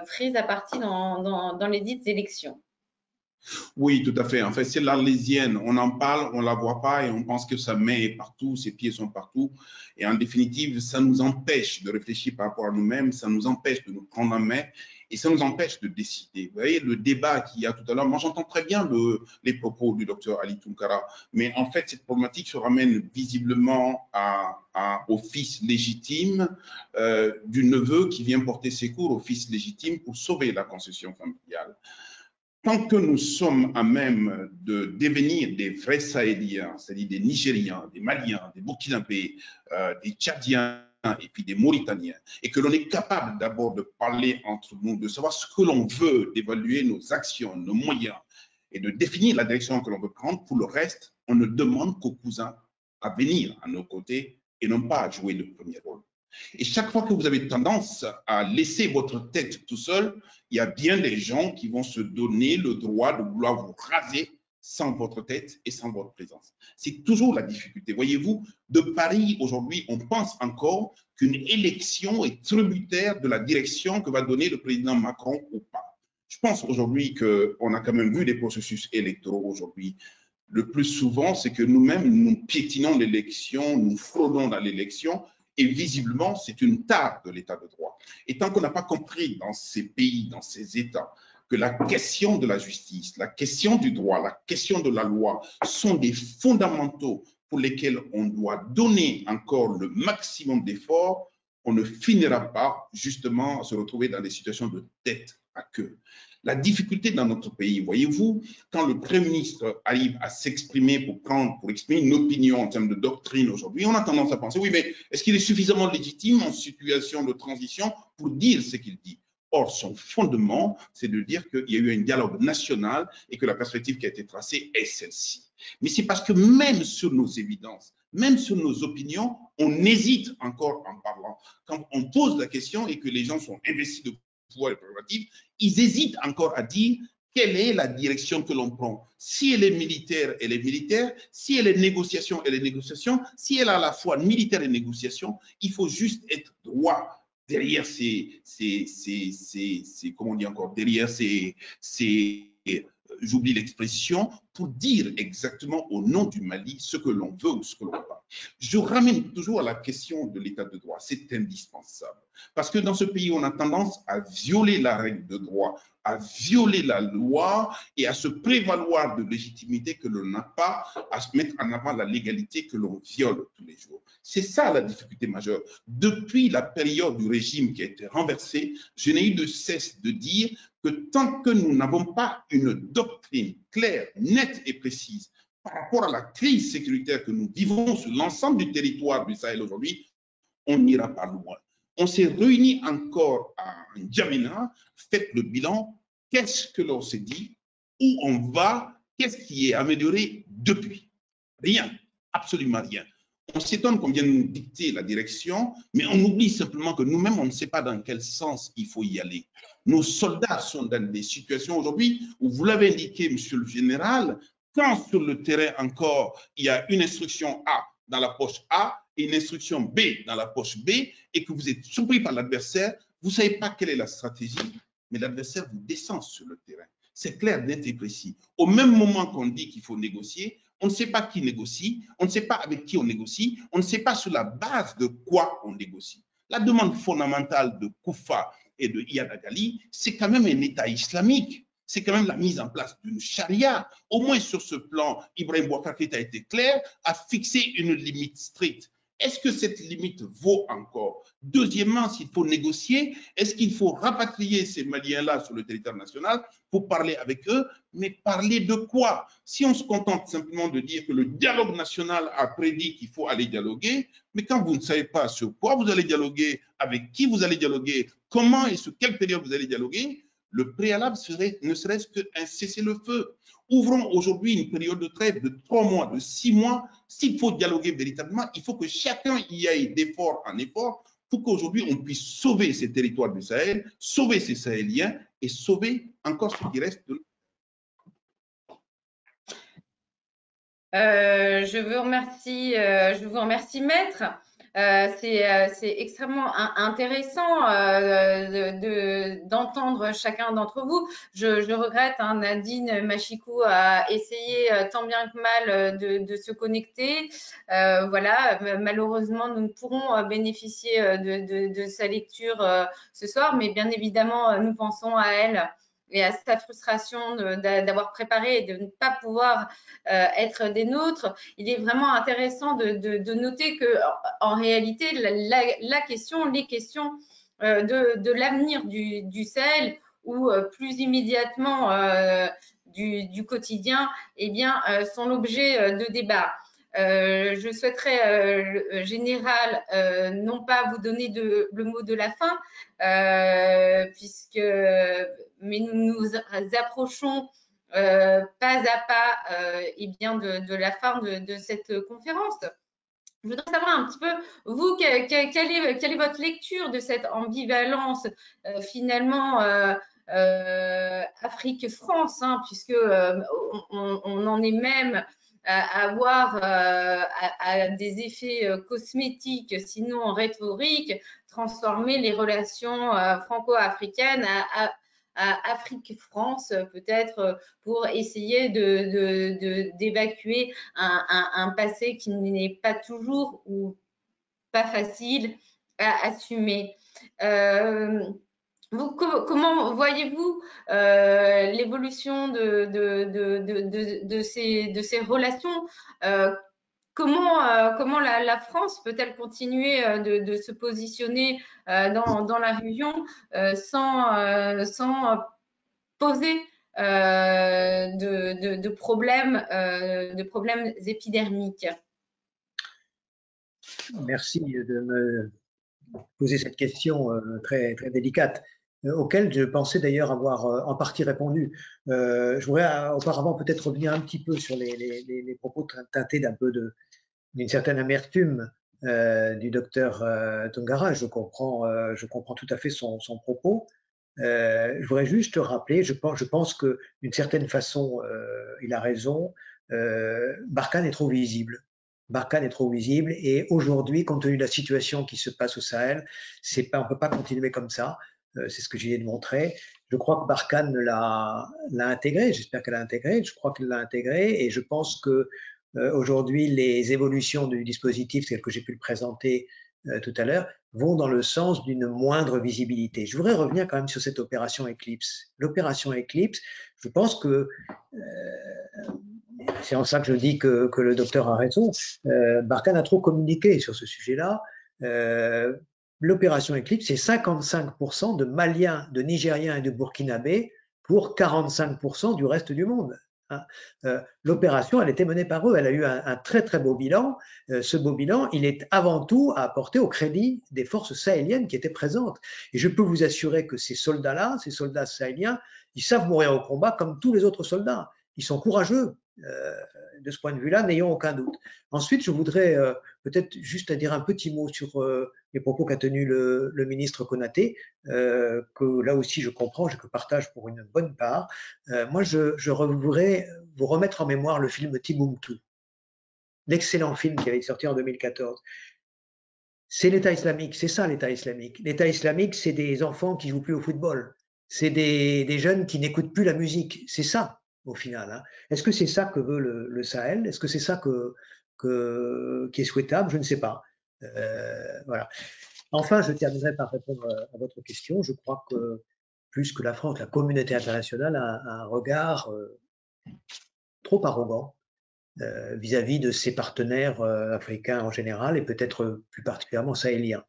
prise à partie dans les dites élections. Oui, tout à fait. En fait, c'est l'arlésienne. On en parle, on ne la voit pas et on pense que sa main est partout, ses pieds sont partout. Et en définitive, ça nous empêche de réfléchir par rapport à nous-mêmes, ça nous empêche de nous prendre en main et ça nous empêche de décider. Vous voyez, le débat qu'il y a tout à l'heure, moi j'entends très bien les propos du docteur Ali Tounkara, mais en fait, cette problématique se ramène visiblement au fils légitime du neveu qui vient porter secours au fils légitime pour sauver la concession familiale. Tant que nous sommes à même de devenir des vrais Sahéliens, c'est-à-dire des Nigérians, des Maliens, des Burkinabés, des Tchadiens et puis des Mauritaniens, et que l'on est capable d'abord de parler entre nous, de savoir ce que l'on veut, d'évaluer nos actions, nos moyens, et de définir la direction que l'on veut prendre, pour le reste, on ne demande qu'aux cousins à venir à nos côtés et non pas à jouer le premier rôle. Et chaque fois que vous avez tendance à laisser votre tête tout seul, il y a bien des gens qui vont se donner le droit de vouloir vous raser sans votre tête et sans votre présence. C'est toujours la difficulté. Voyez-vous, de Paris, aujourd'hui, on pense encore qu'une élection est tributaire de la direction que va donner le président Macron ou pas. Je pense aujourd'hui qu'on a quand même vu des processus électoraux aujourd'hui. Le plus souvent, c'est que nous-mêmes, nous piétinons l'élection, nous fraudons dans l'élection, et visiblement, c'est une tare de l'état de droit. Et tant qu'on n'a pas compris dans ces pays, dans ces États, que la question de la justice, la question du droit, la question de la loi sont des fondamentaux pour lesquels on doit donner encore le maximum d'efforts, on ne finira pas justement à se retrouver dans des situations de tête à queue. La difficulté dans notre pays, voyez-vous, quand le Premier ministre arrive à s'exprimer pour exprimer une opinion en termes de doctrine aujourd'hui, on a tendance à penser, oui, mais est-ce qu'il est suffisamment légitime en situation de transition pour dire ce qu'il dit? Or, son fondement, c'est de dire qu'il y a eu un dialogue national et que la perspective qui a été tracée est celle-ci. Mais c'est parce que même sur nos évidences, même sur nos opinions, on hésite encore en parlant. Quand on pose la question et que les gens sont investis de pouvoir et prérogatives, ils hésitent encore à dire quelle est la direction que l'on prend. Si elle est militaire, elle est militaire. Si elle est négociation, elle est négociation. Si elle est à la fois militaire et négociation, il faut juste être droit derrière comment on dit encore, derrière j'oublie l'expression, pour dire exactement au nom du Mali ce que l'on veut ou ce que l'on ne veut pas. Je ramène toujours à la question de l'état de droit. C'est indispensable. Parce que dans ce pays, on a tendance à violer la règle de droit, à violer la loi et à se prévaloir de légitimité que l'on n'a pas, à se mettre en avant la légalité que l'on viole tous les jours. C'est ça la difficulté majeure. Depuis la période du régime qui a été renversé, je n'ai eu de cesse de dire que tant que nous n'avons pas une doctrine claire, nette et précise par rapport à la crise sécuritaire que nous vivons sur l'ensemble du territoire du Sahel aujourd'hui, on n'ira pas loin. On s'est réunis encore à N'Djamena, faites le bilan, qu'est-ce que l'on s'est dit, où on va, qu'est-ce qui est amélioré depuis? Rien, absolument rien. On s'étonne qu'on vienne nous dicter la direction, mais on oublie simplement que nous-mêmes, on ne sait pas dans quel sens il faut y aller. Nos soldats sont dans des situations aujourd'hui où, vous l'avez indiqué, monsieur le général, quand sur le terrain encore, il y a une instruction A dans la poche A et une instruction B dans la poche B, et que vous êtes surpris par l'adversaire, vous ne savez pas quelle est la stratégie, mais l'adversaire vous descend sur le terrain. C'est clair, net et précis. Au même moment qu'on dit qu'il faut négocier, on ne sait pas qui négocie, on ne sait pas avec qui on négocie, on ne sait pas sur la base de quoi on négocie. La demande fondamentale de Koufa et de Iyad Agali, c'est quand même un État islamique. C'est quand même la mise en place d'une charia. Au moins sur ce plan, Ibrahim Boubacar Keïta a été clair, a fixé une limite stricte. Est-ce que cette limite vaut encore? Deuxièmement, s'il faut négocier, est-ce qu'il faut rapatrier ces Maliens-là sur le territoire national pour parler avec eux? Mais parler de quoi? Si on se contente simplement de dire que le dialogue national a prédit qu'il faut aller dialoguer, mais quand vous ne savez pas sur quoi vous allez dialoguer, avec qui vous allez dialoguer, comment et sur quelle période vous allez dialoguer, le préalable serait ne serait-ce qu'un cessez-le-feu. Ouvrons aujourd'hui une période de trêve de 3 mois, de 6 mois. S'il faut dialoguer véritablement, il faut que chacun y aille d'effort en effort pour qu'aujourd'hui on puisse sauver ces territoires du Sahel, sauver ces Sahéliens et sauver encore ce qui reste de je vous remercie, maître. C'est extrêmement intéressant d'entendre chacun d'entre vous. Je regrette, hein, Nadine Machikou a essayé tant bien que mal de se connecter. Voilà, malheureusement, nous ne pourrons bénéficier de sa lecture ce soir, mais bien évidemment, nous pensons à elle et à sa frustration d'avoir préparé et de ne pas pouvoir être des nôtres. Il est vraiment intéressant de noter que, en réalité, la question, les questions de l'avenir du Sahel ou plus immédiatement du quotidien, eh bien, sont l'objet de débats. Je souhaiterais, Général, non pas vous donner le mot de la fin, mais nous nous approchons pas à pas eh bien de la fin de cette conférence. Je voudrais savoir un petit peu, vous, quelle est votre lecture de cette ambivalence finalement Afrique-France, hein, puisque on en est même à avoir à des effets cosmétiques, sinon rhétoriques, transformer les relations franco-africaines à Afrique-France, peut-être pour essayer d'évacuer un passé qui n'est pas toujours ou pas facile à assumer. Comment voyez-vous l'évolution de ces relations comment la France peut-elle continuer de se positionner dans la région sans poser de problèmes épidermiques? Merci de me poser cette question très, très délicate, auquel je pensais d'ailleurs avoir en partie répondu. Je voudrais auparavant peut-être revenir un petit peu sur les propos teintés d'une certaine amertume du docteur Tongara. Je comprends tout à fait son propos. Je voudrais juste rappeler, je pense que d'une certaine façon, il a raison, Barkhane est trop visible. Barkhane est trop visible et aujourd'hui, compte tenu de la situation qui se passe au Sahel, on ne peut pas continuer comme ça. C'est ce que j'ai de montrer. Je crois que Barkhane l'a intégré, j'espère qu'elle l'a intégré, je crois qu'elle l'a intégré et je pense que aujourd'hui, les évolutions du dispositif, tel que j'ai pu le présenter tout à l'heure, vont dans le sens d'une moindre visibilité. Je voudrais revenir quand même sur cette opération Eclipse. L'opération Eclipse, je pense que c'est en ça que je dis que le docteur a raison. Barkhane a trop communiqué sur ce sujet-là. L'opération Eclipse, c'est 55% de Maliens, de Nigériens et de Burkinabés pour 45% du reste du monde. L'opération, elle était menée par eux. Elle a eu un très très beau bilan. Ce beau bilan, il est avant tout à apporter au crédit des forces sahéliennes qui étaient présentes. Et je peux vous assurer que ces soldats-là, ces soldats sahéliens, ils savent mourir au combat comme tous les autres soldats. Ils sont courageux. De ce point de vue-là, n'ayons aucun doute. Ensuite, je voudrais peut-être juste dire un petit mot sur les propos qu'a tenus le ministre Konaté, que là aussi je comprends, je partage pour une bonne part. Moi, je voudrais vous remettre en mémoire le film Timbuktu, l'excellent film qui avait sorti en 2014. C'est l'État islamique, c'est ça l'État islamique. L'État islamique, c'est des enfants qui jouent plus au football, c'est des jeunes qui n'écoutent plus la musique, c'est ça au final. Hein. Est-ce que c'est ça que veut le Sahel? Est-ce que c'est ça qui est souhaitable? Je ne sais pas. Voilà. Enfin, je terminerai par répondre à votre question. Je crois que plus que la France, la communauté internationale a un regard trop arrogant vis-à-vis de ses partenaires africains en général et peut-être plus particulièrement sahéliens.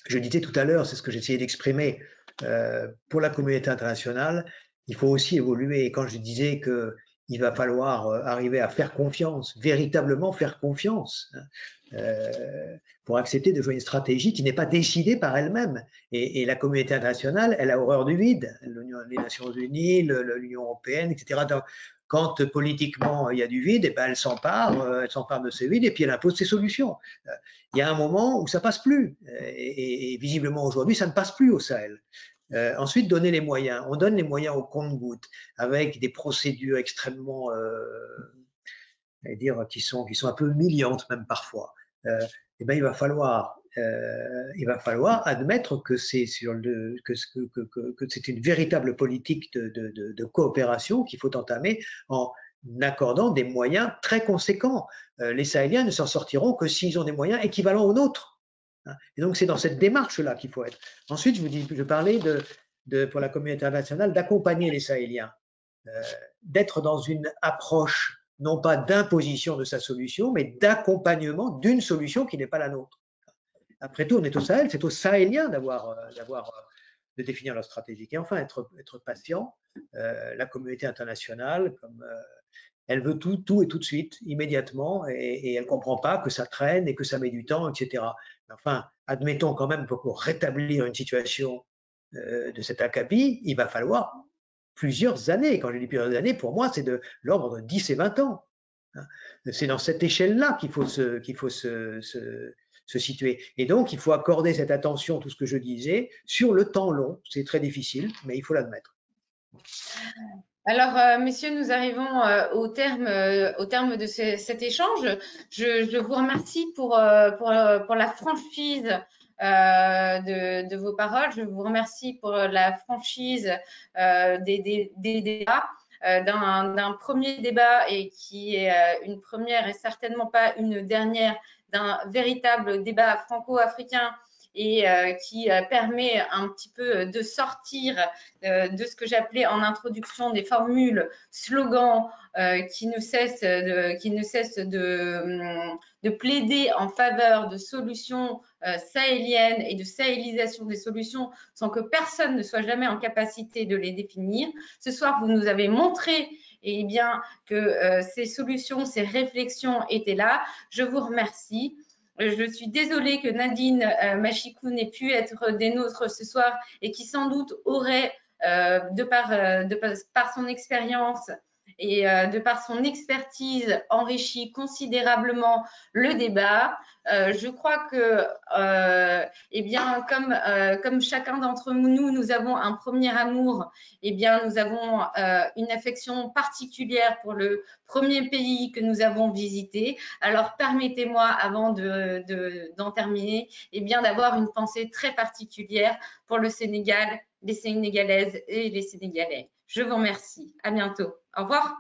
Je disais tout à l'heure, c'est ce que j'essayais d'exprimer, pour la communauté internationale, il faut aussi évoluer. Et quand je disais qu'il va falloir arriver à faire confiance, véritablement faire confiance, pour accepter de jouer une stratégie qui n'est pas décidée par elle-même. Et la communauté internationale, elle a horreur du vide. Les Nations Unies, l'Union européenne, etc. Donc, quand politiquement il y a du vide, eh ben, elle s'empare de ce vide et puis elle impose ses solutions. Il y a un moment où ça passe plus. Et visiblement aujourd'hui, ça ne passe plus au Sahel. Ensuite, donner les moyens. On donne les moyens au compte-gouttes avec des procédures extrêmement, qui sont un peu humiliantes même parfois. eh ben, il va falloir admettre que c'est une véritable politique de coopération qu'il faut entamer en accordant des moyens très conséquents. Les Sahéliens ne s'en sortiront que s'ils ont des moyens équivalents aux nôtres. Et donc, c'est dans cette démarche-là qu'il faut être. Ensuite, je parlais pour la communauté internationale d'accompagner les Sahéliens, d'être dans une approche non pas d'imposition de sa solution, mais d'accompagnement d'une solution qui n'est pas la nôtre. Après tout, on est au Sahel, c'est aux Sahéliens de définir leur stratégie. Et enfin, être patient. La communauté internationale, elle veut tout et tout de suite, immédiatement, et elle ne comprend pas que ça traîne et que ça met du temps, etc. Mais enfin, admettons quand même que pour rétablir une situation de cet acabit, il va falloir plusieurs années. Quand je dis plusieurs années, pour moi, c'est de l'ordre de 10 et 20 ans. C'est dans cette échelle-là qu'il faut se situer. Et donc, il faut accorder cette attention, tout ce que je disais, sur le temps long. C'est très difficile, mais il faut l'admettre. Alors, messieurs, nous arrivons au terme de cet échange. Je vous remercie pour la franchise de vos paroles. Je vous remercie pour la franchise des débats. D'un premier débat et qui est une première et certainement pas une dernière, d'un véritable débat franco-africain et qui permet un petit peu de sortir de ce que j'appelais en introduction des formules, slogans qui ne cessent de plaider en faveur de solutions sahéliennes et de sahélisation des solutions sans que personne ne soit jamais en capacité de les définir. Ce soir, vous nous avez montré bien, que ces solutions, ces réflexions étaient là. Je vous remercie. Je suis désolée que Nadine Machikou n'ait pu être des nôtres ce soir et qui sans doute aurait, par son expérience et de par son expertise, enrichi considérablement le débat. Je crois que, bien, comme chacun d'entre nous, nous avons un premier amour, bien, nous avons une affection particulière pour le premier pays que nous avons visité. Alors, permettez-moi, avant d'en terminer, bien, d'avoir une pensée très particulière pour le Sénégal, les Sénégalaises et les Sénégalais. Je vous remercie. À bientôt. Au revoir.